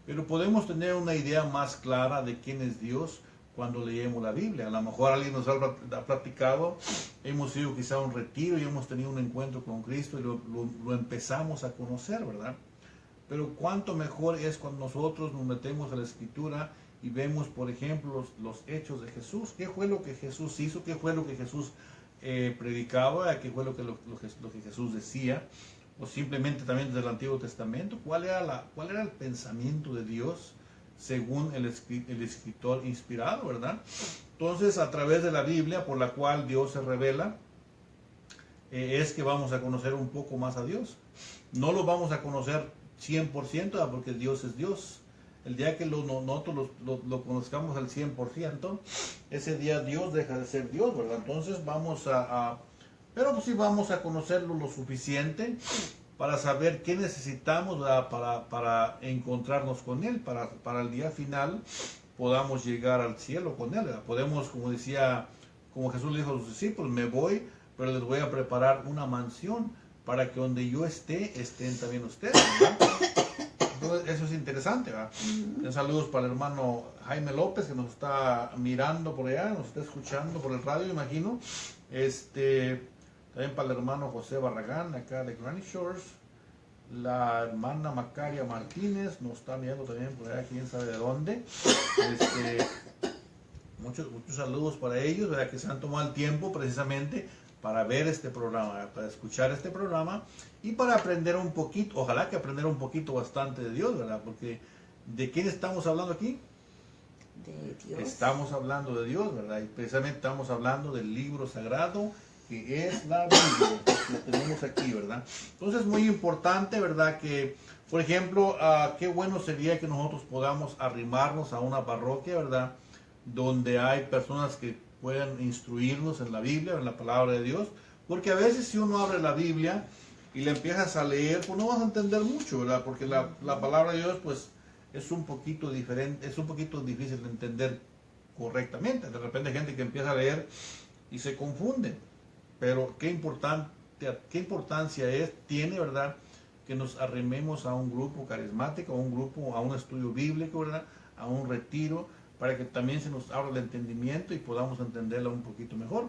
Pero podemos tener una idea más clara de quién es Dios cuando leemos la Biblia. A lo mejor alguien nos ha platicado, hemos ido quizá a un retiro y hemos tenido un encuentro con Cristo y lo empezamos a conocer, ¿verdad? Pero cuánto mejor es cuando nosotros nos metemos a la Escritura y vemos, por ejemplo, los hechos de Jesús. ¿Qué fue lo que Jesús hizo? ¿Qué fue lo que Jesús predicaba? ¿Qué fue lo que Jesús decía? O simplemente también desde el Antiguo Testamento. ¿Cuál era el pensamiento de Dios según el escritor inspirado, verdad? Entonces, a través de la Biblia, por la cual Dios se revela, es que vamos a conocer un poco más a Dios. No lo vamos a conocer 100%, porque Dios es Dios. El día que nosotros lo conozcamos al 100%, ese día Dios deja de ser Dios, ¿verdad? Entonces pero pues sí vamos a conocerlo lo suficiente para saber qué necesitamos, ¿verdad? Para encontrarnos con Él, para el día final podamos llegar al cielo con Él, ¿verdad? Podemos, como Jesús le dijo a sus discípulos, me voy, pero les voy a preparar una mansión para que donde yo esté, estén también ustedes, ¿verdad? Entonces, eso es interesante, ¿verdad? Saludos para el hermano Jaime López, que nos está mirando por allá, nos está escuchando por el radio, imagino. También para el hermano José Barragán, acá de Granny Shores. La hermana Macaria Martínez nos está mirando también por allá, quién sabe de dónde. Muchos saludos para ellos, ¿verdad? Que se han tomado el tiempo precisamente para ver este programa, para escuchar este programa y para aprender un poquito, ojalá que aprender un poquito bastante de Dios, ¿verdad? Porque ¿de quién estamos hablando aquí? De Dios. Estamos hablando de Dios, ¿verdad? Y precisamente estamos hablando del libro sagrado que es la Biblia, que lo tenemos aquí, ¿verdad? Entonces es muy importante, ¿verdad? Que, por ejemplo, qué bueno sería que nosotros podamos arrimarnos a una parroquia, ¿verdad? Donde hay personas que puedan instruirnos en la Biblia, en la palabra de Dios, porque a veces si uno abre la Biblia y la empiezas a leer, pues no vas a entender mucho, ¿verdad? Porque la palabra de Dios, pues, es un poquito diferente, es un poquito difícil de entender correctamente. De repente hay gente que empieza a leer y se confunde, pero qué importancia tiene, ¿verdad? Que nos arrimemos a un grupo carismático, a un estudio bíblico, ¿verdad? A un retiro, para que también se nos abra el entendimiento y podamos entenderla un poquito mejor.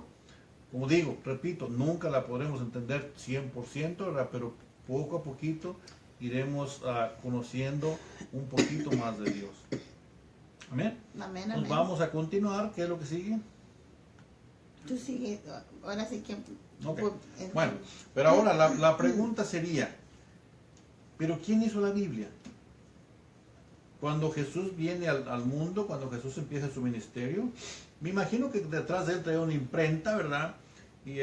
Como digo, repito, nunca la podremos entender 100%, ¿verdad? Pero poco a poquito iremos conociendo un poquito más de Dios. Amén. Amén, Nos amén. vamos a continuar. ¿Qué es lo que sigue? Tú sigues, ahora sí que... Okay. Bueno, pero ahora la pregunta sería, ¿pero quién hizo la Biblia? Cuando Jesús viene al mundo, cuando Jesús empieza su ministerio, me imagino que detrás de él traía una imprenta, ¿verdad? Y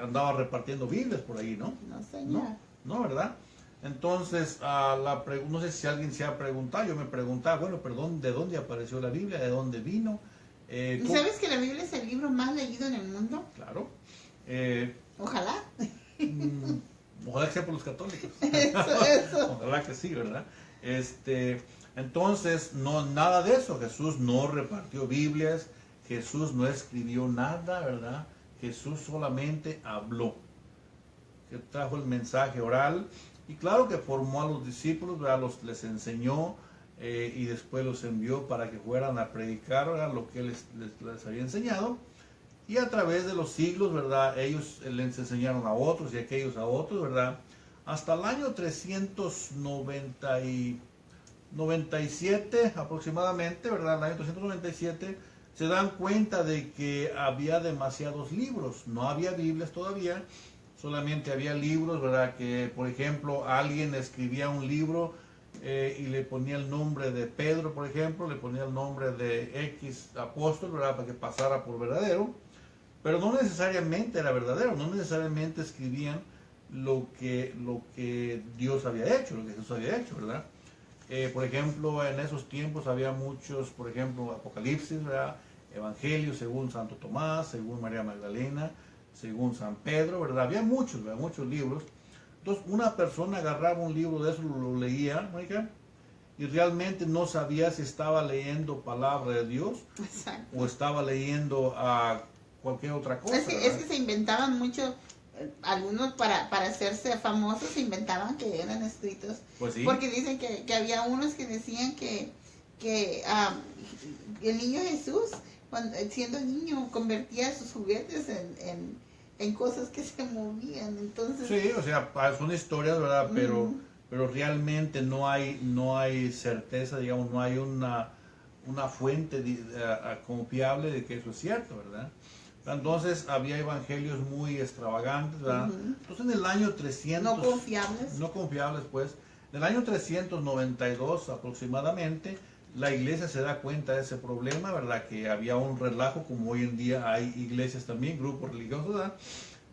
andaba repartiendo Biblias por ahí, ¿no? No, señor. No, ¿verdad? Entonces, no sé si alguien se ha preguntado, yo me preguntaba, bueno, perdón, ¿de dónde apareció la Biblia? ¿De dónde vino? ¿Y sabes que la Biblia es el libro más leído en el mundo? Claro. Ojalá. Ojalá que sea por los católicos. Eso. Ojalá que sí, ¿verdad? Entonces, nada de eso. Jesús no repartió Biblias, Jesús no escribió nada, ¿verdad? Jesús solamente habló, que trajo el mensaje oral, y claro que formó a los discípulos, ¿verdad? Les enseñó y después los envió para que fueran a predicar, ¿verdad? Lo que les había enseñado, y a través de los siglos, ¿verdad? Ellos les enseñaron a otros y aquellos a otros, ¿verdad? Hasta el año 397 aproximadamente, ¿verdad? En el año 397 se dan cuenta de que había demasiados libros, no había Biblias todavía, solamente había libros, ¿verdad? Que, por ejemplo, alguien escribía un libro y le ponía el nombre de Pedro, por ejemplo, le ponía el nombre de X apóstol, ¿verdad? Para que pasara por verdadero, pero no necesariamente era verdadero, no necesariamente escribían lo que Dios había hecho, lo que Jesús había hecho, ¿verdad? Por ejemplo, en esos tiempos había muchos, por ejemplo, Apocalipsis, ¿verdad? Evangelios según Santo Tomás, según María Magdalena, según San Pedro, ¿verdad? Había muchos, ¿verdad? Muchos libros, Entonces, una persona agarraba un libro de eso, lo leía, Mónica, y realmente no sabía si estaba leyendo palabra de Dios. Exacto. O estaba leyendo cualquier otra cosa. Es que se inventaban mucho, algunos para hacerse famosos se inventaban que eran escritos. Pues sí. Porque dicen que había unos que decían que el niño Jesús, siendo niño, convertía sus juguetes en cosas que se movían. Entonces, sí, o sea, son historias, ¿verdad? Pero realmente no hay certeza, digamos, no hay una fuente confiable de que eso es cierto, ¿verdad? Entonces había evangelios muy extravagantes, ¿verdad? Entonces en el año 300... No confiables. No confiables, pues. En el año 392 aproximadamente, la iglesia se da cuenta de ese problema, ¿verdad? Que había un relajo, como hoy en día hay iglesias también, grupos religiosos, ¿verdad?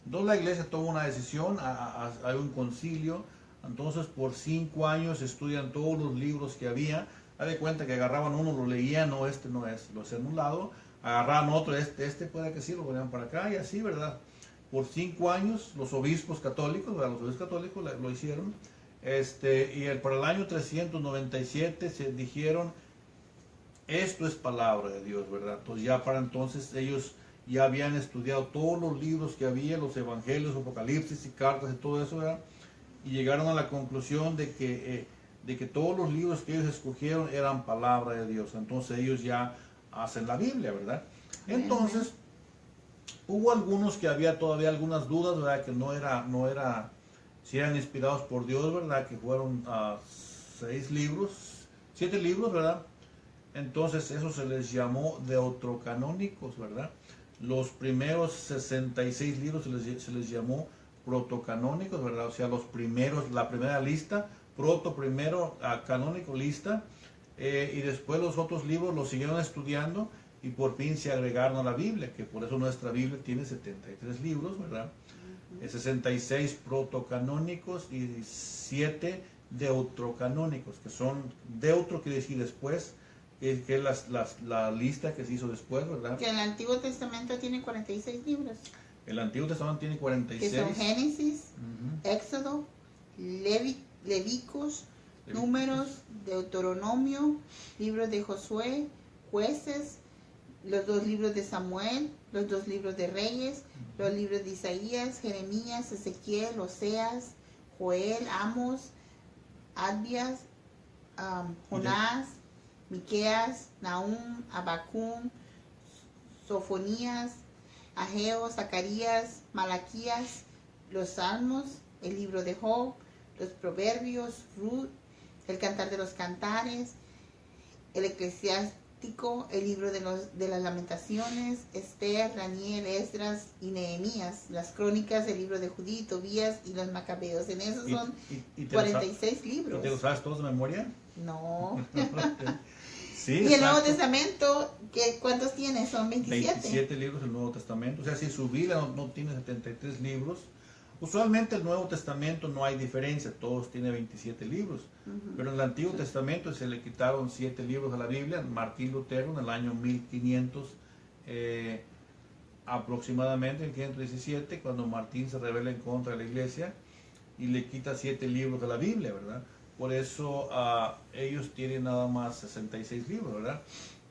Entonces la iglesia toma una decisión, hay un concilio, entonces por 5 años estudian todos los libros que había, haz de cuenta que agarraban uno, lo leían, no, este no es, lo hacían a un lado, agarraban otro, este puede que sí, lo ponían para acá y así, ¿verdad? Por 5 años los obispos católicos, ¿verdad? Los obispos católicos lo hicieron, para el año 397 se dijeron, esto es palabra de Dios, ¿verdad? Entonces ya para entonces ellos ya habían estudiado todos los libros que había, los evangelios, apocalipsis y cartas y todo eso, ¿verdad? Y llegaron a la conclusión de que todos los libros que ellos escogieron eran palabra de Dios. Entonces ellos ya hacen la Biblia, ¿verdad? Entonces, hubo algunos que había todavía algunas dudas, ¿verdad? Que no era si eran inspirados por Dios, ¿verdad? Que fueron 7 libros, ¿verdad? Entonces eso se les llamó deuterocanónicos, ¿verdad? Los primeros 66 libros se les llamó protocanónicos, ¿verdad? O sea, los primeros, la primera lista, primero, canónico, lista, y después los otros libros los siguieron estudiando y por fin se agregaron a la Biblia, que por eso nuestra Biblia tiene 73 libros, ¿verdad? 66 protocanónicos y 7 deuterocanónicos, que son, deutro quiere decir después, que es la lista que se hizo después, ¿verdad? Que el Antiguo Testamento tiene 46 libros. El Antiguo Testamento tiene 46. Que son Génesis, Éxodo, Levíticos, Números, Deuteronomio, libros de Josué, Jueces, los 2 libros de Samuel, los 2 libros de Reyes, los libros de Isaías, Jeremías, Ezequiel, Oseas, Joel, Amos, Abdías, Jonás, Miqueas, Nahum, Abacum, Sofonías, Ageo, Zacarías, Malaquías, los Salmos, el libro de Job, los Proverbios, Ruth, el Cantar de los Cantares, el Eclesiástico, el libro de las Lamentaciones, Esther, Daniel, Esdras y Nehemías, las Crónicas, el libro de Judí, Tobías y los Macabeos. En esos son 46 libros. ¿Y te los sabes todos de memoria? No. Sí, y el Nuevo Testamento, ¿cuántos tiene? Son 27. 27 libros el Nuevo Testamento. O sea, si su Biblia no tiene 73 libros, usualmente el Nuevo Testamento no hay diferencia, todos tienen 27 libros. Pero en el Antiguo Testamento se le quitaron 7 libros a la Biblia. Martín Lutero en el año 1500, aproximadamente en 517, cuando Martín se rebela en contra de la iglesia y le quita 7 libros de la Biblia, ¿verdad? Por eso ellos tienen nada más 66 libros, ¿verdad?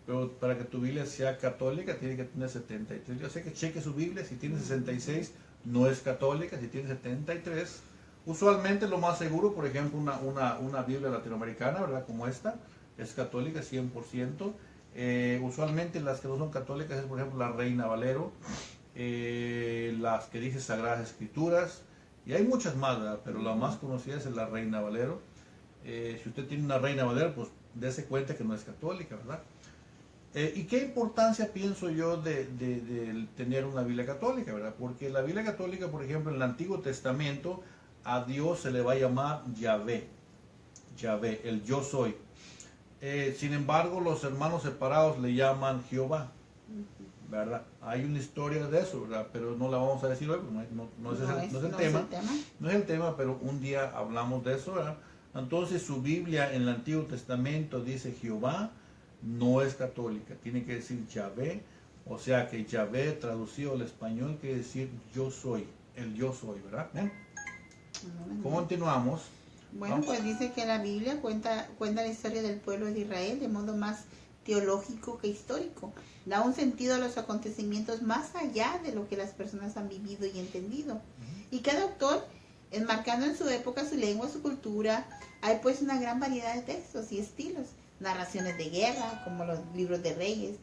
Pero para que tu Biblia sea católica tiene que tener 73. Yo sé que cheque su Biblia, si tiene 66 no es católica, si tiene 73. Usualmente lo más seguro, por ejemplo, una Biblia latinoamericana, ¿verdad? Como esta, es católica 100%. Usualmente las que no son católicas es, por ejemplo, la Reina Valero, las que dice Sagradas Escrituras, y hay muchas más, ¿verdad? Pero la más conocida es la Reina Valero. Si usted tiene una Reina Valero, pues dése cuenta que no es católica, ¿verdad? ¿Y qué importancia pienso yo de tener una Biblia católica, verdad? Porque la Biblia católica, por ejemplo, en el Antiguo Testamento, a Dios se le va a llamar Yahvé, el yo soy. Sin embargo, los hermanos separados le llaman Jehová, ¿verdad? Hay una historia de eso, ¿verdad? Pero no la vamos a decir hoy, no es el tema. No es el tema, pero un día hablamos de eso, ¿verdad? Entonces su Biblia en el Antiguo Testamento dice Jehová, no es católica, tiene que decir Yahvé, o sea que Yahvé traducido al español quiere decir yo soy, el yo soy, ¿verdad? Continuamos. Bueno, pues dice que la Biblia cuenta la historia del pueblo de Israel de modo más teológico que histórico. Da un sentido a los acontecimientos más allá de lo que las personas han vivido y entendido. Y cada autor, enmarcando en su época, su lengua, su cultura, hay pues una gran variedad de textos y estilos. Narraciones de guerra, como los libros de Reyes,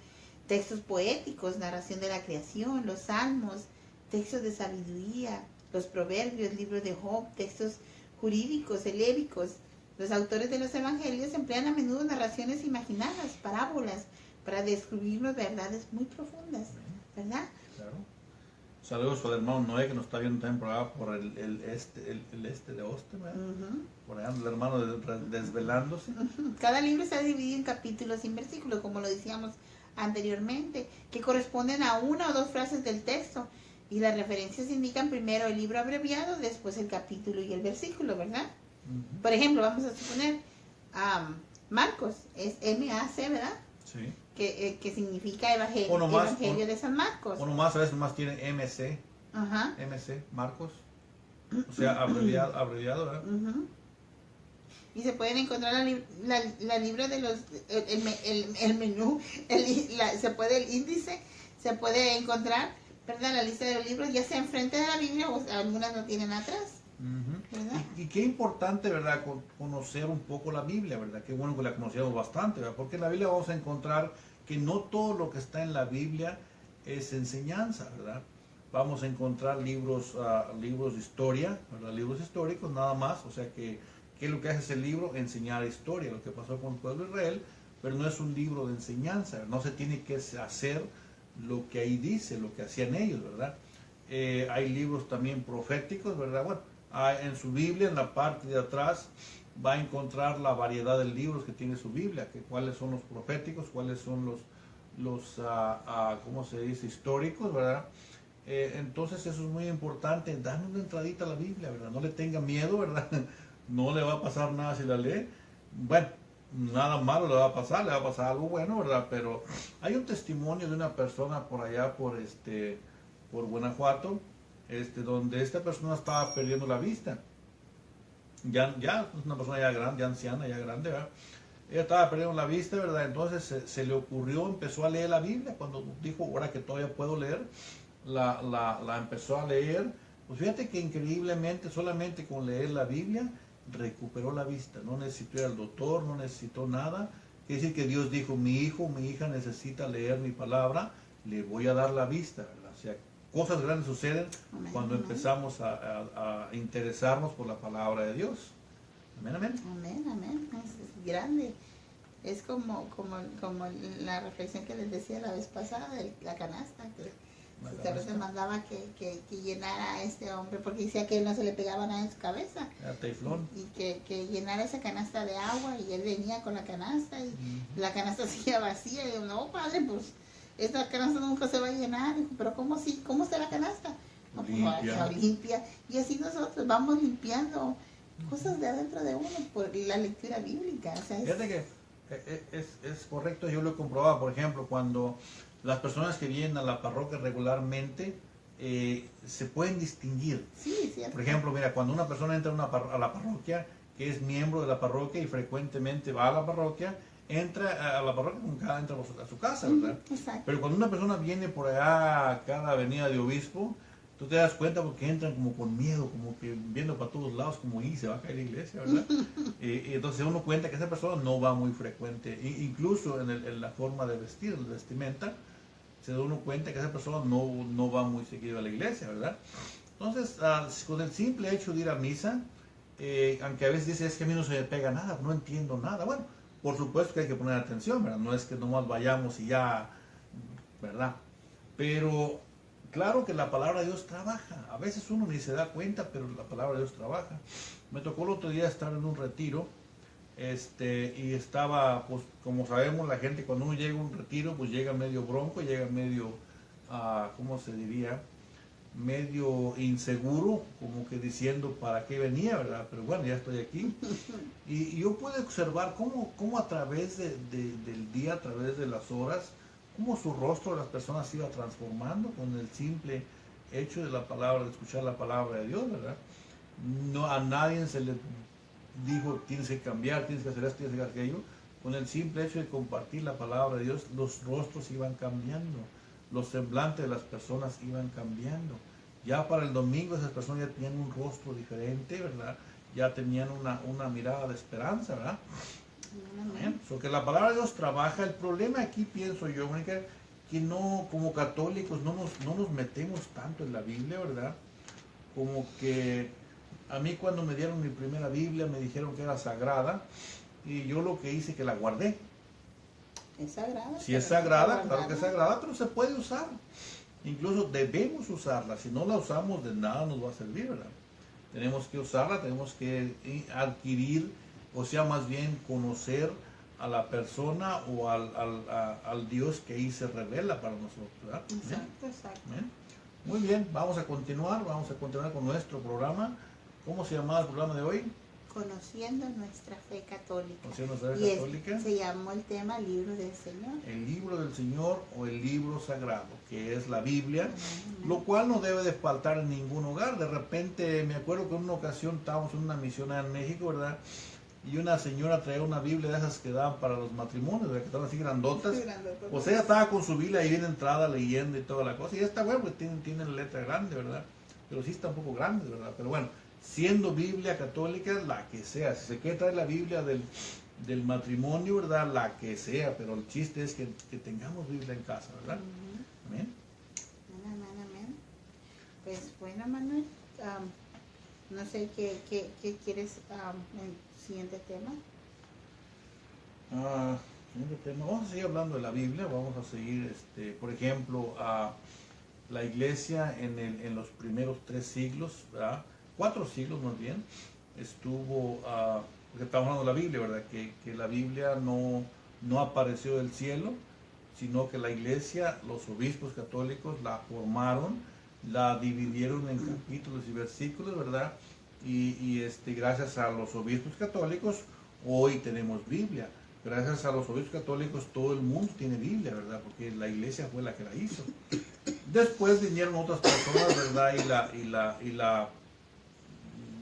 textos poéticos, narración de la creación, los salmos, textos de sabiduría, los proverbios, libros de Job, textos jurídicos, helénicos. Los autores de los evangelios emplean a menudo narraciones imaginadas, parábolas, para descubrirnos verdades muy profundas, ¿verdad? Claro. Saludos al hermano Noé, que nos está viendo también por allá, por el este de Oste, ¿verdad? Por allá el hermano desvelándose. Cada libro está dividido en capítulos y en versículos, como lo decíamos anteriormente, que corresponden a una o dos frases del texto. Y las referencias indican primero el libro abreviado, después el capítulo y el versículo, ¿verdad? Por ejemplo, vamos a suponer, Marcos, es M-A-C, ¿verdad? Sí. Que significa Evangelio de San Marcos. Uno más, a veces más tiene MC. Ajá. MC, Marcos. O sea, abreviado, ¿verdad? Y se pueden encontrar la libra de los, el menú, el índice, se puede encontrar, ¿verdad? La lista de los libros, ya sea enfrente de la Biblia o algunas no tienen atrás. ¿Verdad? Y qué importante, ¿verdad? Conocer un poco la Biblia, ¿verdad? Qué bueno que la conocemos bastante, ¿verdad? Porque en la Biblia vamos a encontrar que no todo lo que está en la Biblia es enseñanza, ¿verdad? Vamos a encontrar libros de historia, ¿verdad? Libros históricos nada más, o sea que ¿qué es lo que hace ese libro? Enseñar historia, lo que pasó con el pueblo de Israel, pero no es un libro de enseñanza, ¿verdad? No se tiene que hacer lo que ahí dice, lo que hacían ellos, ¿verdad? Hay libros también proféticos, ¿verdad? Bueno, en su Biblia, en la parte de atrás, va a encontrar la variedad de libros que tiene su Biblia, que cuáles son los proféticos, cuáles son los ¿cómo se dice? Históricos, ¿verdad? Entonces eso es muy importante, darle una entradita a la Biblia, ¿verdad? No le tenga miedo, ¿verdad? No le va a pasar nada si la lee. Bueno, nada malo le va a pasar algo bueno, ¿verdad? Pero hay un testimonio de una persona por allá, por Guanajuato, donde esta persona estaba perdiendo la vista. Ya es una persona ya grande, ya anciana, ya grande, ¿verdad? Ella estaba perdiendo la vista, ¿verdad? Entonces se le ocurrió, empezó a leer la Biblia. Cuando dijo, ahora que todavía puedo leer, la empezó a leer. Pues fíjate que increíblemente, solamente con leer la Biblia, recuperó la vista. No necesitó ir al doctor, no necesitó nada. Quiere decir que Dios dijo, mi hijo, mi hija necesita leer mi palabra, le voy a dar la vista, ¿verdad? O sea, cosas grandes suceden cuando empezamos a interesarnos por la palabra de Dios. Amén, amén. Amén, amén. Es grande. Es como la reflexión que les decía la vez pasada de la canasta, que usted se mandaba que llenara a este hombre, porque decía que él no se le pegaba nada en su cabeza. Era teflón. Y que llenara esa canasta de agua, y él venía con la canasta, y la canasta seguía vacía. Y yo, no, padre, pues esta canasta nunca se va a llenar. Dijo, pero ¿cómo está la canasta? No, pues limpia. Y así nosotros vamos limpiando cosas de adentro de uno por la lectura bíblica. O sea, fíjate que es correcto, yo lo he comprobado, por ejemplo, cuando las personas que vienen a la parroquia regularmente se pueden distinguir. Sí, cierto. Por ejemplo, mira, cuando una persona entra a la parroquia, que es miembro de la parroquia y frecuentemente va a la parroquia, entra a la parroquia como cada entra a su casa, ¿verdad? Exacto. Pero cuando una persona viene por allá a cada avenida de obispo, tú te das cuenta porque entran como con miedo, como que viendo para todos lados, como y se va a caer la iglesia, ¿verdad? Y entonces uno cuenta que esa persona no va muy frecuente, incluso en la forma de vestir, la vestimenta, se da uno cuenta que esa persona no va muy seguido a la iglesia, ¿verdad? Entonces, con el simple hecho de ir a misa, aunque a veces dice, es que a mí no se me pega nada, no entiendo nada, bueno, por supuesto que hay que poner atención, ¿verdad? No es que nomás vayamos y ya, ¿verdad? Pero claro que la palabra de Dios trabaja. A veces uno ni se da cuenta, pero la palabra de Dios trabaja. Me tocó el otro día estar en un retiro, y estaba, pues, como sabemos, la gente cuando uno llega a un retiro, pues llega medio bronco, llega medio, ¿cómo se diría? Medio inseguro, como que diciendo para qué venía, ¿verdad? Pero bueno, ya estoy aquí. Y yo puedo observar cómo a través del día, a través de las horas, cómo su rostro de las personas se iba transformando con el simple hecho de la palabra, de escuchar la palabra de Dios, ¿verdad? No, a nadie se le dijo tienes que cambiar, tienes que hacer esto, tienes que hacer aquello. Con el simple hecho de compartir la palabra de Dios, los rostros iban cambiando, los semblantes de las personas iban cambiando. Ya para el domingo esas personas ya tenían un rostro diferente, ¿verdad? Ya tenían una mirada de esperanza, ¿verdad? Porque la palabra de Dios trabaja. El problema aquí, pienso yo, Mónica, que no, como católicos, no nos metemos tanto en la Biblia, ¿verdad? Como que a mí cuando me dieron mi primera Biblia me dijeron que era sagrada y yo lo que hice que la guardé. ¿Es sagrada? Si es sagrada, claro que es sagrada, pero se puede usar. Incluso debemos usarla. Si no la usamos, de nada nos va a servir, ¿verdad? Tenemos que usarla, tenemos que adquirir, o sea, más bien conocer a la persona o al Dios que ahí se revela para nosotros, ¿verdad? Exacto, exacto. ¿Bien? Muy bien, vamos a continuar con nuestro programa. ¿Cómo se llamaba el programa de hoy? Conociendo nuestra fe católica. Conociendo nuestra fe católica. Se llamó el tema Libro del Señor. El libro del Señor o el libro sagrado, que es la Biblia, lo cual no debe de faltar en ningún hogar. De repente, me acuerdo que en una ocasión estábamos en una misión en México, ¿verdad? Y una señora traía una Biblia de esas que daban para los matrimonios, ¿verdad? Que estaban así grandotas. Pues ella estaba con su Biblia ahí bien entrada, leyendo y toda la cosa. Y esta, bueno, pues tiene letra grande, ¿verdad? Pero sí está un poco grande, ¿verdad? Pero bueno, siendo Biblia católica, la que sea. Si se quiere traer la Biblia del matrimonio, ¿verdad? La que sea. Pero el chiste es que tengamos Biblia en casa, ¿verdad? Amén. Amén. Pues bueno, Manuel, no sé qué quieres en el siguiente tema. Siguiente tema. Vamos a seguir hablando de la Biblia. Vamos a seguir, por ejemplo, la iglesia en los primeros 3 siglos, ¿verdad? 4 siglos más bien, estuvo, porque estamos hablando de la Biblia, ¿verdad? Que la Biblia no apareció del cielo, sino que la iglesia, los obispos católicos la formaron, la dividieron en capítulos y versículos, ¿verdad? Y gracias a los obispos católicos, hoy tenemos Biblia. Gracias a los obispos católicos, todo el mundo tiene Biblia, ¿verdad? Porque la iglesia fue la que la hizo. Después vinieron otras personas, ¿verdad? Y la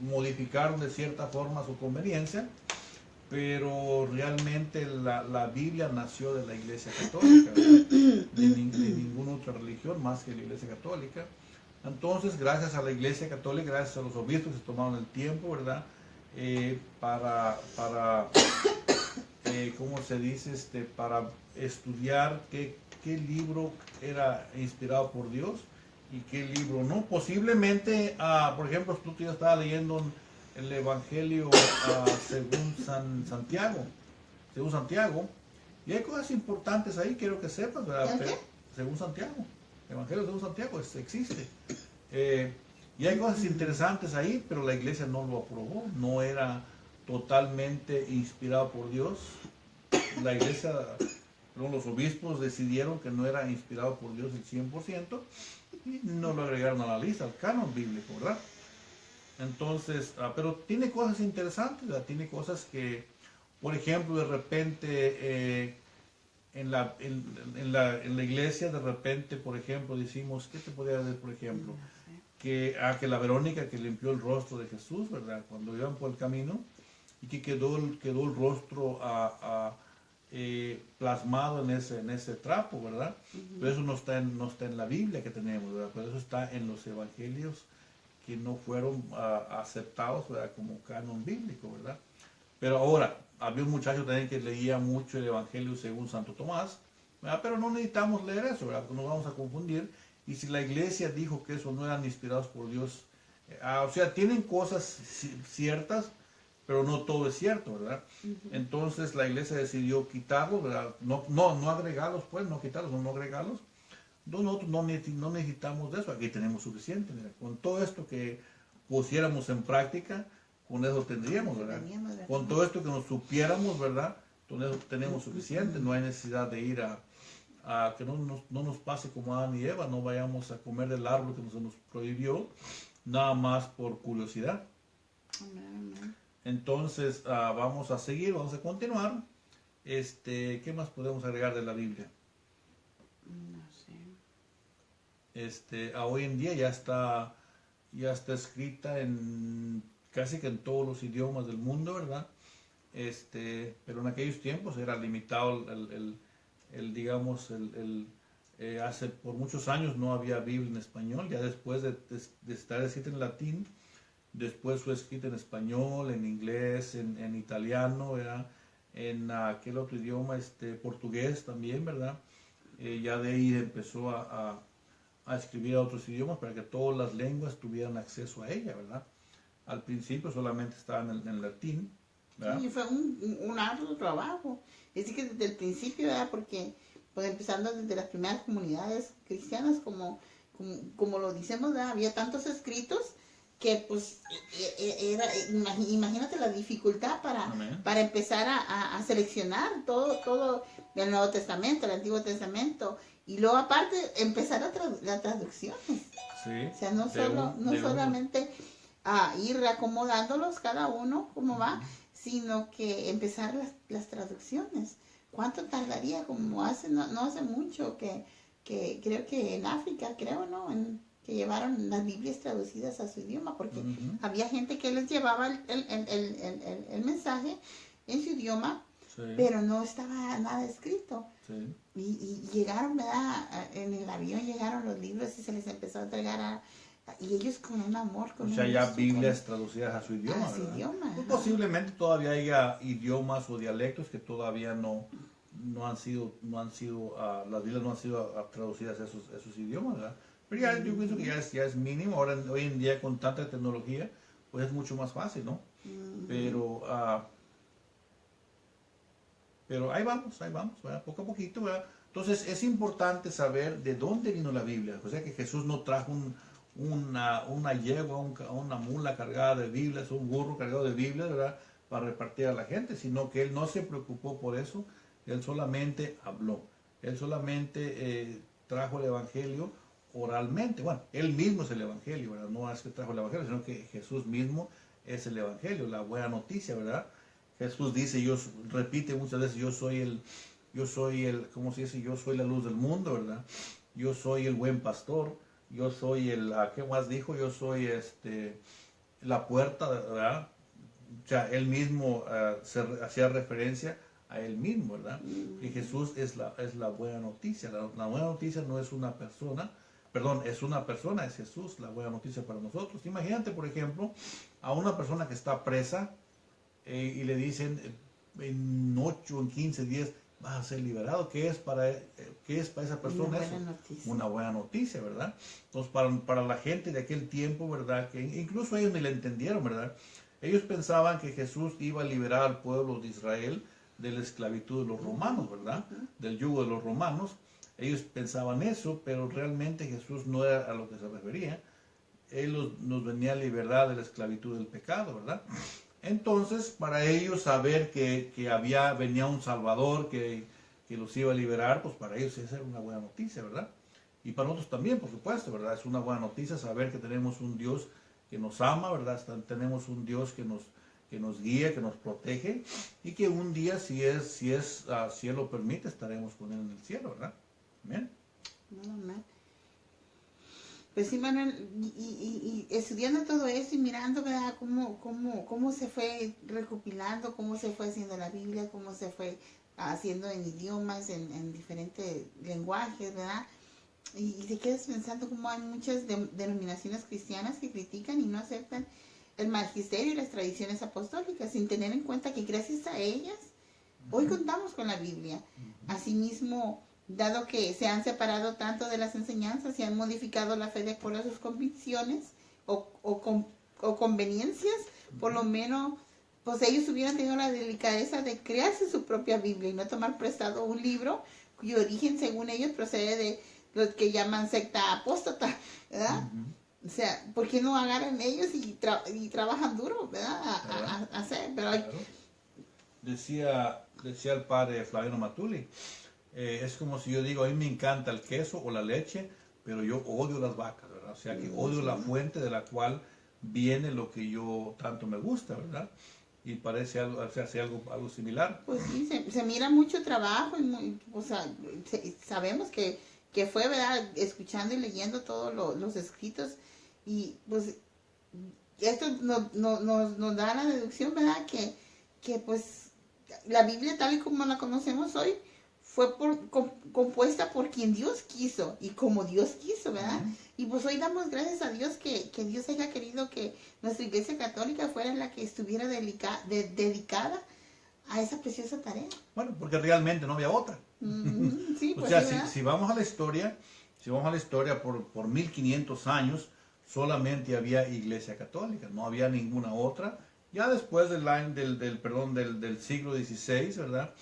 modificaron de cierta forma a su conveniencia, pero realmente la Biblia nació de la iglesia católica, de ninguna otra religión más que la iglesia católica. Entonces, gracias a la iglesia católica, gracias a los obispos que se tomaron el tiempo, ¿verdad? Para ¿cómo se dice? Para estudiar qué libro era inspirado por Dios y qué libro no. Posiblemente, por ejemplo, yo estaba leyendo el Evangelio según Santiago, y hay cosas importantes ahí, quiero que sepas, ¿verdad? Según Santiago, el Evangelio según Santiago existe. Y hay cosas interesantes ahí, pero la iglesia no lo aprobó, no era totalmente inspirado por Dios. La iglesia, los obispos decidieron que no era inspirado por Dios el 100% y no lo agregaron a la lista, al canon bíblico, ¿verdad? Entonces, pero tiene cosas interesantes, ¿verdad? Tiene cosas que, por ejemplo, de repente en la iglesia, de repente, por ejemplo, decimos, ¿qué te podría decir, por ejemplo? Que la Verónica que limpió el rostro de Jesús, ¿verdad? Cuando iban por el camino, y que quedó el rostro plasmado en ese trapo, ¿verdad? Pero eso no está en la Biblia que tenemos, ¿verdad? Pero eso está en los evangelios que no fueron aceptados, ¿verdad? Como canon bíblico, ¿verdad? Pero ahora, había un muchacho también que leía mucho el evangelio según Santo Tomás, ¿verdad? Pero no necesitamos leer eso, ¿verdad? Porque nos vamos a confundir. Y si la iglesia dijo que eso no eran inspirados por Dios, o sea, tienen cosas ciertas, pero no todo es cierto, ¿verdad? Entonces la iglesia decidió quitarlos, ¿verdad? No agregarlos, pues, no quitarlos, no agregarlos. Nosotros no necesitamos de eso, aquí tenemos suficiente, mira. Con todo esto que pusiéramos en práctica, con eso tendríamos, ¿verdad? Con todo esto que nos supiéramos, ¿verdad? Con eso tenemos suficiente, no hay necesidad de ir a que no nos pase como a Adán y Eva, no vayamos a comer del árbol que se nos prohibió, nada más por curiosidad. Entonces, vamos a seguir, vamos a continuar. ¿Qué más podemos agregar de la Biblia? No sé. Hoy en día ya está ya está escrita en casi que en todos los idiomas del mundo, ¿verdad? Pero en aquellos tiempos era limitado digamos, hace por muchos años no había Biblia en español, ya después de estar escrita en latín, después fue escrita en español, en inglés, en italiano, ¿verdad? En aquel otro idioma, portugués también, ¿verdad? Ya de ahí empezó a escribir a otros idiomas para que todas las lenguas tuvieran acceso a ella, ¿verdad? Al principio solamente estaba en latín, ¿verdad? Sí, fue un arduo trabajo. Es decir, que desde el principio, ¿verdad? Porque pues empezando desde las primeras comunidades cristianas, como lo decimos, ¿verdad? Había tantos escritos que pues imagínate la dificultad para empezar a seleccionar todo el Nuevo Testamento, el Antiguo Testamento, y luego aparte empezar las traducciones. Sí, o sea, no solamente ir acomodándolos cada uno como va, sino que empezar las traducciones. ¿Cuánto tardaría? Como no hace mucho que creo que en África, ¿no? Que llevaron las Biblias traducidas a su idioma, porque había gente que les llevaba el mensaje en su idioma, sí, pero no estaba nada escrito. Sí. Y llegaron, ¿verdad? En el avión llegaron los libros y se les empezó a entregar y ellos con un amor. O sea, ya Biblias traducidas a su idioma, a su idioma. Pues posiblemente todavía haya idiomas o dialectos que todavía no han sido, las Biblias no han sido traducidas a esos idiomas, ¿verdad? Pero ya, yo pienso que ya es mínimo. Ahora, hoy en día, con tanta tecnología, pues es mucho más fácil, ¿no? Pero ahí vamos, ¿verdad? Poco a poquito, ¿verdad? Entonces, es importante saber de dónde vino la Biblia. O sea, que Jesús no trajo una yegua, una mula cargada de Biblias, un burro cargado de Biblias, ¿verdad? Para repartir a la gente, sino que Él no se preocupó por eso. Él solamente habló. Él solamente trajo el Evangelio oralmente. Bueno, Él mismo es el Evangelio, ¿verdad? No es que trajo el Evangelio, sino que Jesús mismo es el Evangelio, la buena noticia, ¿verdad? Jesús dice, repite muchas veces, yo soy el, ¿cómo se dice? Yo soy la luz del mundo, ¿verdad? Yo soy el buen pastor, yo soy ¿qué más dijo? Yo soy la puerta, ¿verdad? O sea, Él mismo hacía referencia a Él mismo, ¿verdad? Y Jesús es la buena noticia. La buena noticia no es una persona, perdón, es una persona, es Jesús, la buena noticia para nosotros. Imagínate, por ejemplo, a una persona que está presa y le dicen en 8, en 15 días vas a ser liberado. ¿Qué es para esa persona eso? Una buena noticia, ¿verdad? Entonces, para la gente de aquel tiempo, ¿verdad? Que incluso ellos ni le entendieron, ¿verdad? Ellos pensaban que Jesús iba a liberar al pueblo de Israel de la esclavitud de los romanos, ¿verdad? Del yugo de los romanos. Ellos pensaban eso, pero realmente Jesús no era a lo que se refería. Él nos venía a liberar de la esclavitud del pecado, ¿verdad? Entonces, para ellos saber que venía un Salvador que los iba a liberar, pues para ellos esa era una buena noticia, ¿verdad? Y para nosotros también, por supuesto, ¿verdad? Es una buena noticia saber que tenemos un Dios que nos ama, ¿verdad? Tenemos un Dios que nos guía, que nos protege, y que un día, si Él lo permite, estaremos con Él en el cielo, ¿verdad? Amén. Amén. Pues sí, Manuel, y estudiando todo eso y mirando, ¿verdad? Cómo se fue recopilando, cómo se fue haciendo la Biblia, cómo se fue haciendo en idiomas, en diferentes lenguajes, ¿verdad? Y te quedas pensando cómo hay muchas denominaciones cristianas que critican y no aceptan el magisterio y las tradiciones apostólicas, sin tener en cuenta que gracias a ellas hoy contamos con la Biblia. Asimismo, dado que se han separado tanto de las enseñanzas y han modificado la fe de acuerdo a sus convicciones o conveniencias, por lo menos pues ellos hubieran tenido la delicadeza de crearse su propia Biblia y no tomar prestado un libro cuyo origen, según ellos, procede de lo que llaman secta apóstata, ¿verdad? O sea, ¿por qué no agarran ellos y trabajan duro, ¿verdad? A hacer, pero hay... Decía el padre Flaviano Matuli, es como si yo digo, a mí me encanta el queso o la leche, pero yo odio las vacas, ¿verdad? O sea, que odio la fuente de la cual viene lo que yo tanto me gusta, ¿verdad? Y parece algo, o sea, algo similar. Pues sí, se mira mucho trabajo, o sea, sabemos que fue, ¿verdad? Escuchando y leyendo todos los escritos Y pues esto nos da la deducción, ¿verdad? Que pues la Biblia tal y como la conocemos hoy fue compuesta por quien Dios quiso y como Dios quiso, ¿verdad? Uh-huh. Y pues hoy damos gracias a Dios que Dios haya querido que nuestra Iglesia Católica fuera la que estuviera dedicada a esa preciosa tarea. Bueno, porque realmente no había otra. Uh-huh. Sí, pues o sea, sí, si vamos a la historia, por 1500 años solamente había Iglesia Católica, no había ninguna otra. Ya después del siglo XVI, ¿verdad?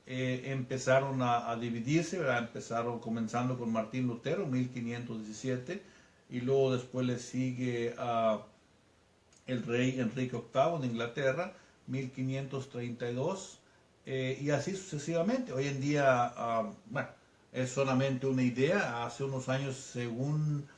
Empezaron a dividirse, ¿verdad? Empezaron comenzando con Martín Lutero, 1517, y luego después le sigue el rey Enrique VIII de Inglaterra, 1532, y así sucesivamente. Hoy en día, bueno, es solamente una idea. Hace unos años, según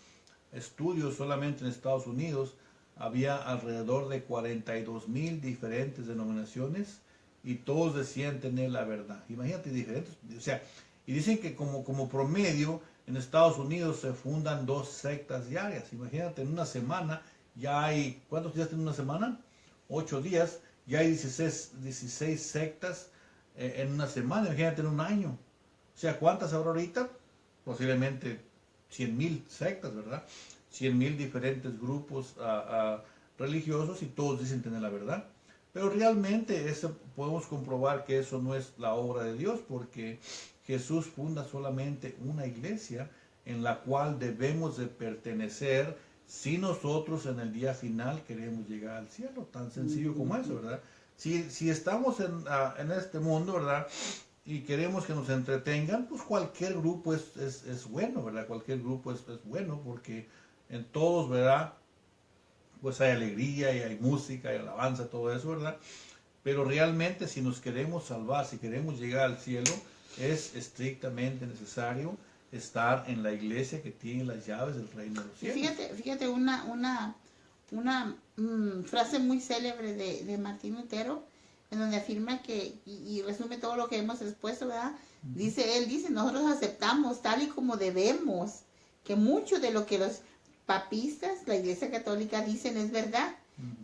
estudios solamente en Estados Unidos, había alrededor de 42,000 diferentes denominaciones y todos decían tener la verdad. Imagínate, diferentes. O sea, y dicen que como promedio en Estados Unidos se fundan 2 sectas diarias. Imagínate, en una semana ya hay, ¿cuántos días tiene una semana? 8 días, ya hay 16 sectas en una semana. Imagínate en un año. O sea, ¿cuántas habrá ahorita? Posiblemente 100,000 sectas, ¿verdad? 100,000 diferentes grupos religiosos y todos dicen tener la verdad. Pero realmente podemos comprobar que eso no es la obra de Dios, porque Jesús funda solamente una iglesia en la cual debemos de pertenecer si nosotros en el día final queremos llegar al cielo. Tan sencillo como eso, ¿verdad? Si estamos en este mundo, ¿verdad? Y queremos que nos entretengan, pues cualquier grupo es bueno, ¿verdad? Cualquier grupo es bueno, porque en todos, ¿verdad? Pues hay alegría y hay música, hay alabanza, todo eso, ¿verdad? Pero realmente si nos queremos salvar, si queremos llegar al cielo, es estrictamente necesario estar en la iglesia que tiene las llaves del reino de los cielos. Fíjate una frase muy célebre de Martín Lutero, en donde afirma que, y resume todo lo que hemos expuesto, ¿verdad? Él dice, nosotros aceptamos tal y como debemos, que mucho de lo que los papistas, la Iglesia Católica, dicen es verdad,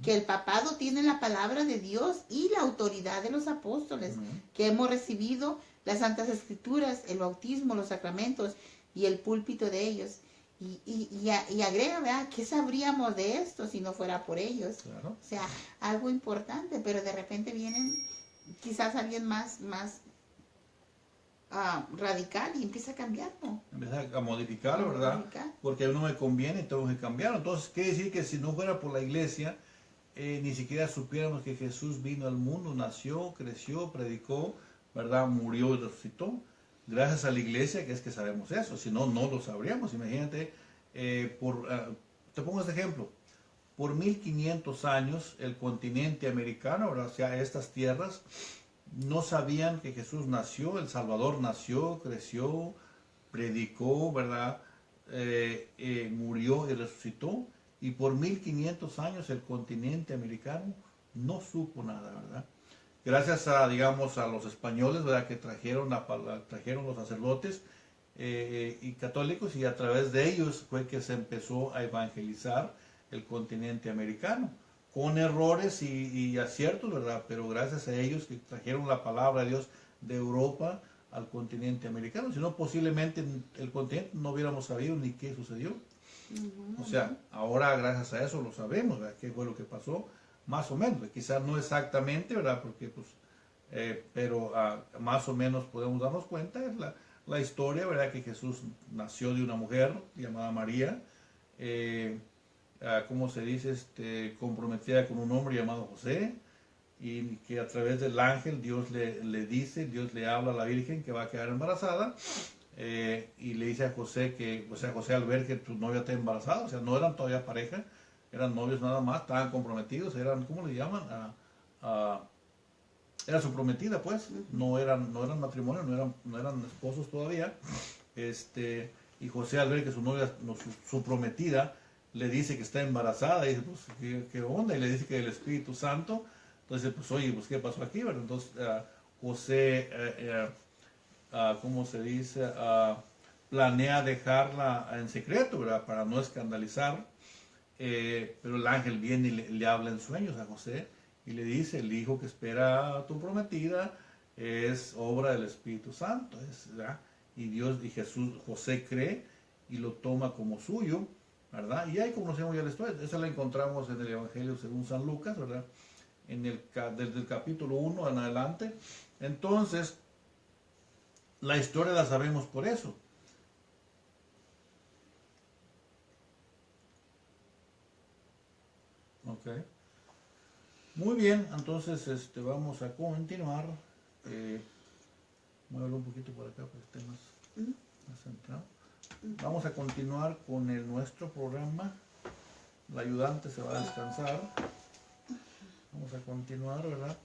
que el papado tiene la palabra de Dios y la autoridad de los apóstoles, que hemos recibido las Santas Escrituras, el bautismo, los sacramentos y el púlpito de ellos. Y agrega, ¿verdad? ¿Qué sabríamos de esto si no fuera por ellos? Claro. O sea, algo importante, pero de repente vienen quizás alguien más radical y empieza a cambiarlo. Empieza a modificarlo, ¿verdad? Porque no me conviene, tengo que cambiarlo. Entonces, quiere decir que si no fuera por la iglesia, ni siquiera supiéramos que Jesús vino al mundo, nació, creció, predicó, ¿verdad? Murió y resucitó. Gracias a la iglesia que es que sabemos eso, si no, no lo sabríamos. Imagínate, te pongo este ejemplo, por 1500 años el continente americano, ¿verdad? O sea, estas tierras, no sabían que Jesús nació, el Salvador nació, creció, predicó, ¿verdad? Murió y resucitó, y por 1500 años el continente americano no supo nada, ¿verdad? Gracias a los españoles, ¿verdad? Que trajeron los sacerdotes y católicos, y a través de ellos fue que se empezó a evangelizar el continente americano, con errores y aciertos, ¿verdad? Pero gracias a ellos que trajeron la palabra de Dios de Europa al continente americano. Si no, posiblemente en el continente no hubiéramos sabido ni qué sucedió. O sea, ahora gracias a eso lo sabemos, ¿verdad? Qué fue lo que pasó, más o menos. Quizás no exactamente, ¿verdad? Porque, pues, pero más o menos podemos darnos cuenta. Es la historia, ¿verdad? Que Jesús nació de una mujer llamada María, ¿cómo se dice? Comprometida con un hombre llamado José, y que a través del ángel Dios le habla a la Virgen que va a quedar embarazada, y le dice a José José al ver que tu novia está embarazada, o sea, no eran todavía pareja, eran novios nada más, estaban comprometidos, eran, ¿cómo le llaman? Era su prometida, pues, no eran matrimonio, no eran esposos todavía, y José al ver que su novia, su prometida, le dice que está embarazada, y dice, pues, ¿qué onda? Y le dice que el Espíritu Santo. Entonces, pues, oye, pues, ¿qué pasó aquí? ¿Verdad? Entonces, José, ¿cómo se dice? Planea dejarla en secreto, ¿verdad? Para no escandalizar. pero el ángel viene y le habla en sueños a José y le dice, el hijo que espera a tu prometida es obra del Espíritu Santo, ¿verdad? Y Dios y José cree y lo toma como suyo, ¿verdad? Y ahí conocemos ya la historia, esa la encontramos en el Evangelio según San Lucas, ¿verdad? Desde el capítulo 1 en adelante. Entonces, la historia la sabemos por eso. Ok. Muy bien, entonces vamos a continuar. Voy a hablar un poquito por acá para que esté más centrado. Vamos a continuar con nuestro programa. La ayudante se va a descansar. Vamos a continuar, ¿verdad?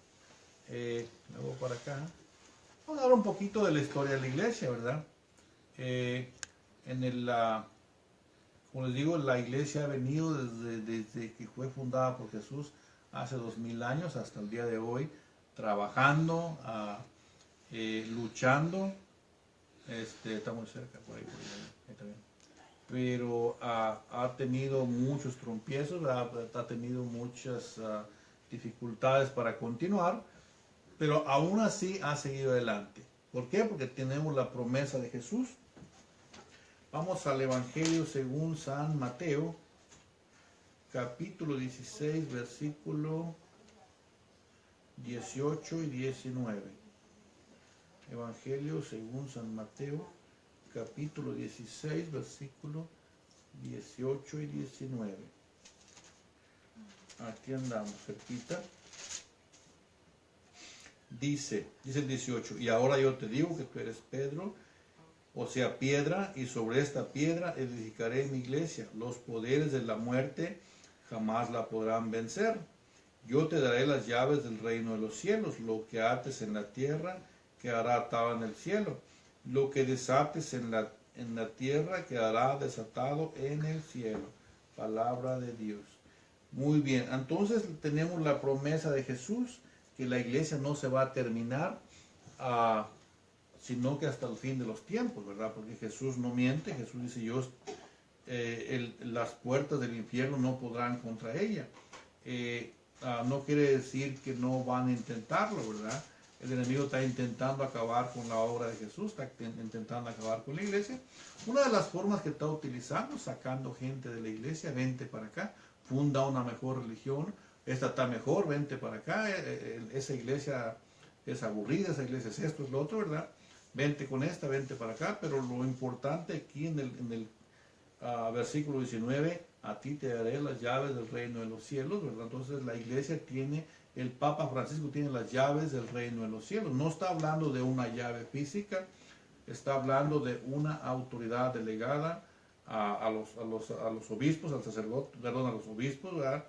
Luego para acá. Vamos a hablar un poquito de la historia de la iglesia, ¿verdad? Como les digo, la iglesia ha venido desde que fue fundada por Jesús hace 2000 años hasta el día de hoy, trabajando, luchando. Está muy cerca, por ahí también. Pero ha tenido muchos tropiezos, ha tenido muchas dificultades para continuar, pero aún así ha seguido adelante. ¿Por qué? Porque tenemos la promesa de Jesús. Vamos al Evangelio según San Mateo, capítulo 16, versículo 18 y 19. Evangelio según San Mateo, capítulo 16, versículo 18 y 19. Aquí andamos, cerquita. Dice el 18, y ahora yo te digo que tú eres Pedro, o sea, piedra, y sobre esta piedra edificaré mi iglesia. Los poderes de la muerte jamás la podrán vencer. Yo te daré las llaves del reino de los cielos. Lo que ates en la tierra quedará atado en el cielo. Lo que desates en la tierra quedará desatado en el cielo. Palabra de Dios. Muy bien, entonces tenemos la promesa de Jesús que la iglesia no se va a terminar sino que hasta el fin de los tiempos, ¿verdad? Porque Jesús no miente, Jesús dice, las puertas del infierno no podrán contra ella. No quiere decir que no van a intentarlo, ¿verdad? El enemigo está intentando acabar con la obra de Jesús, está intentando acabar con la iglesia. Una de las formas que está utilizando, sacando gente de la iglesia, vente para acá, funda una mejor religión, esta está mejor, vente para acá, esa iglesia es aburrida, esa iglesia es esto, es lo otro, ¿verdad? Vente con esta, vente para acá, pero lo importante aquí en el versículo 19, a ti te daré las llaves del reino de los cielos, ¿verdad? Entonces la iglesia tiene, el Papa Francisco tiene las llaves del reino de los cielos. No está hablando de una llave física, está hablando de una autoridad delegada a los obispos, al sacerdote, perdón, a los obispos, ¿verdad?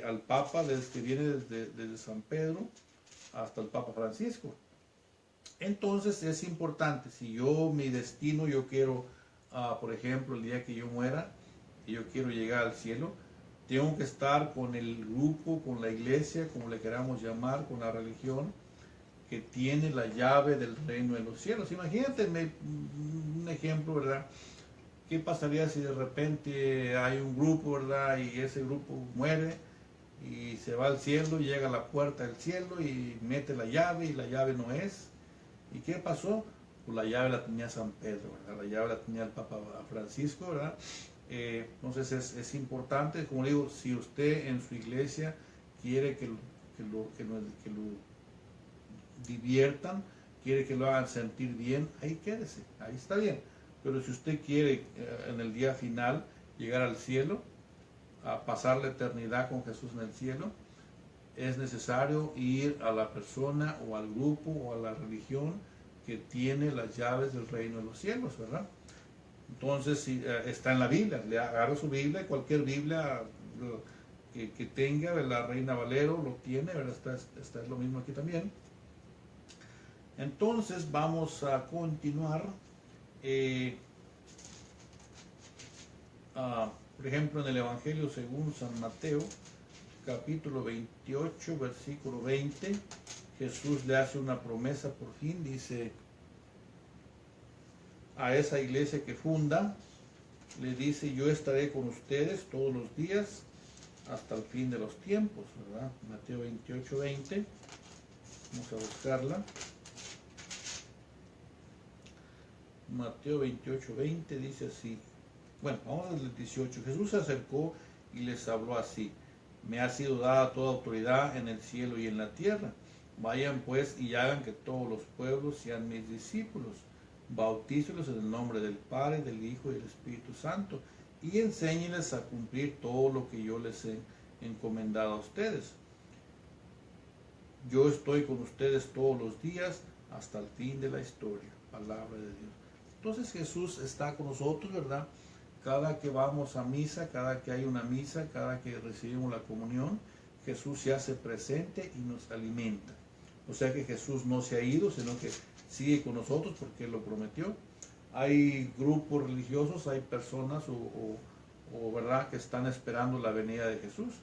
Al Papa, que viene desde San Pedro hasta el Papa Francisco. Entonces es importante, si mi destino, yo quiero, por ejemplo, el día que yo muera, y yo quiero llegar al cielo, tengo que estar con el grupo, con la iglesia, como le queramos llamar, con la religión, que tiene la llave del reino de los cielos. Imagínate un ejemplo, ¿verdad? ¿Qué pasaría si de repente hay un grupo, ¿verdad? Y ese grupo muere y se va al cielo, y llega a la puerta del cielo y mete la llave y la llave no es. ¿Y qué pasó? Pues la llave la tenía San Pedro, ¿verdad? La llave la tenía el Papa Francisco, ¿verdad? Entonces es importante, como digo, si usted en su iglesia quiere que lo diviertan, quiere que lo hagan sentir bien, ahí quédese, ahí está bien. Pero si usted quiere en el día final llegar al cielo, a pasar la eternidad con Jesús en el cielo, es necesario ir a la persona o al grupo o a la religión que tiene las llaves del reino de los cielos, ¿verdad? Entonces, si está en la Biblia, le agarra su Biblia, cualquier Biblia que tenga, la Reina Valero lo tiene, ¿verdad? Está lo mismo aquí también. Entonces, vamos a continuar. Por ejemplo, en el Evangelio según San Mateo, capítulo 28, versículo 20, Jesús le hace una promesa por fin, dice a esa iglesia que funda, le dice, yo estaré con ustedes todos los días hasta el fin de los tiempos, ¿verdad? Mateo 28, 20. Vamos a buscarla. Mateo 28, 20 dice así. Bueno, vamos al 18. Jesús se acercó y les habló así. Me ha sido dada toda autoridad en el cielo y en la tierra. Vayan pues y hagan que todos los pueblos sean mis discípulos. Bautícelos en el nombre del Padre, del Hijo y del Espíritu Santo. Y enséñenles a cumplir todo lo que yo les he encomendado a ustedes. Yo estoy con ustedes todos los días hasta el fin de la historia. Palabra de Dios. Entonces Jesús está con nosotros, ¿verdad? Cada que vamos a misa, cada que hay una misa, cada que recibimos la comunión, Jesús se hace presente y nos alimenta. O sea que Jesús no se ha ido, sino que sigue con nosotros porque Él lo prometió. Hay grupos religiosos, hay personas o ¿verdad?, que están esperando la venida de Jesús.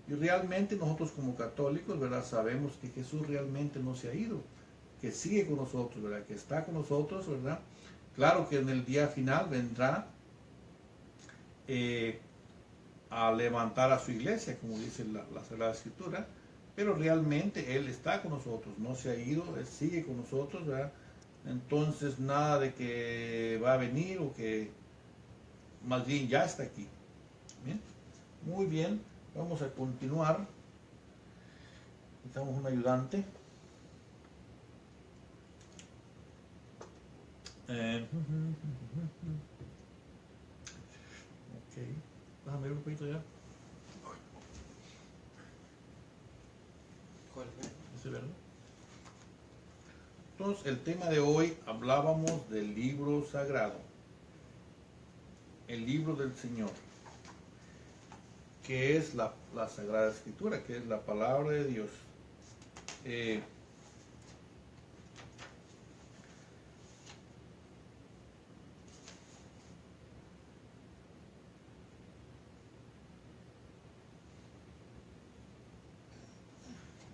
Y realmente nosotros como católicos, ¿verdad?, sabemos que Jesús realmente no se ha ido, que sigue con nosotros, ¿verdad?, que está con nosotros, ¿verdad? Claro que en el día final vendrá a levantar a su iglesia, como dice la Sagrada Escritura, pero realmente Él está con nosotros, no se ha ido, Él sigue con nosotros, ¿verdad? Entonces nada de que va a venir o que más bien ya está aquí. ¿Bien? Muy bien, vamos a continuar. Necesitamos un ayudante. Ok, déjame ver un poquito ya. ¿Cuál fue? ¿Ese verde? Entonces, el tema de hoy hablábamos del libro sagrado, el libro del Señor, que es la Sagrada Escritura, que es la palabra de Dios.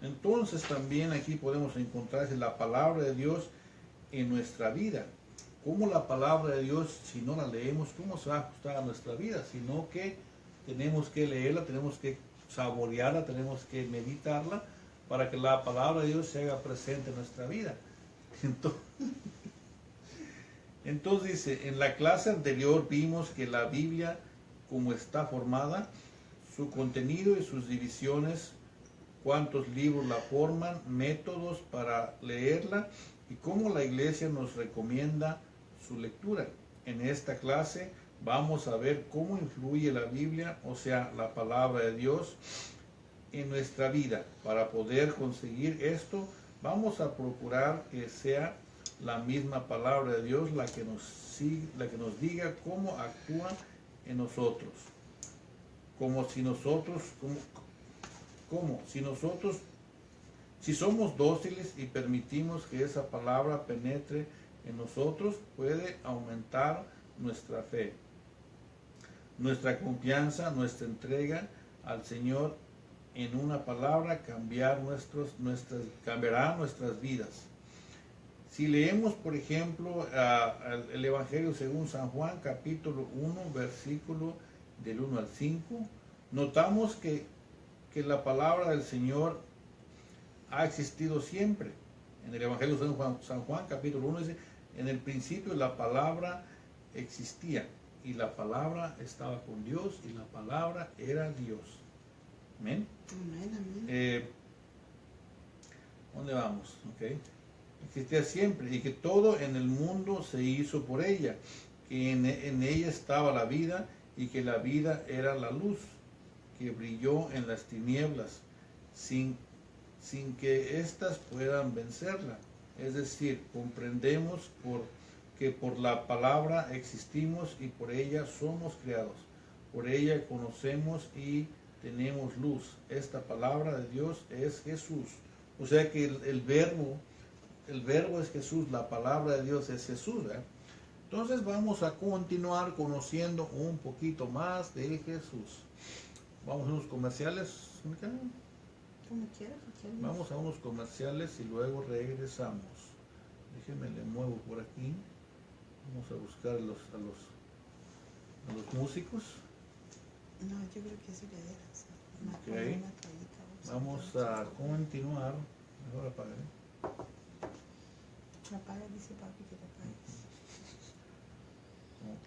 Entonces también aquí podemos encontrar la palabra de Dios en nuestra vida. ¿Cómo la palabra de Dios, si no la leemos, cómo se va a ajustar a nuestra vida? Sino que tenemos que leerla, tenemos que saborearla, tenemos que meditarla para que la palabra de Dios se haga presente en nuestra vida. Entonces dice, en la clase anterior vimos que la Biblia, como está formada, su contenido y sus divisiones, cuántos libros la forman, métodos para leerla y cómo la iglesia nos recomienda su lectura. En esta clase vamos a ver cómo influye la Biblia, o sea, la palabra de Dios, en nuestra vida. Para poder conseguir esto, vamos a procurar que sea la misma palabra de Dios la que nos diga cómo actúa en nosotros. Si somos dóciles y permitimos que esa palabra penetre en nosotros, puede aumentar nuestra fe, nuestra confianza, nuestra entrega al Señor. En una palabra, cambiará nuestras vidas. Si leemos, por ejemplo, el Evangelio según San Juan, capítulo 1, versículo del 1 al 5, notamos que la palabra del Señor ha existido siempre. En el Evangelio de San Juan, capítulo 1, dice, en el principio la palabra existía, y la palabra estaba con Dios, y la palabra era Dios. Amén. ¿Dónde vamos? Okay. Existía siempre, y que todo en el mundo se hizo por ella, que en ella estaba la vida, y que la vida era la luz que brilló en las tinieblas, sin que éstas puedan vencerla. Es decir, comprendemos que por la palabra existimos y por ella somos creados. Por ella conocemos y tenemos luz. Esta palabra de Dios es Jesús. O sea que el verbo es Jesús, la palabra de Dios es Jesús, ¿verdad? Entonces vamos a continuar conociendo un poquito más de Jesús. Vamos a unos comerciales. Como quieras. Vamos a unos comerciales y luego regresamos. Déjenme le muevo por aquí. Vamos a buscar a los a los músicos. No, yo creo que eso le dejas. Ok. Vamos a continuar. Mejor apagaré. Apaga, dice papi que te apagues. Ok.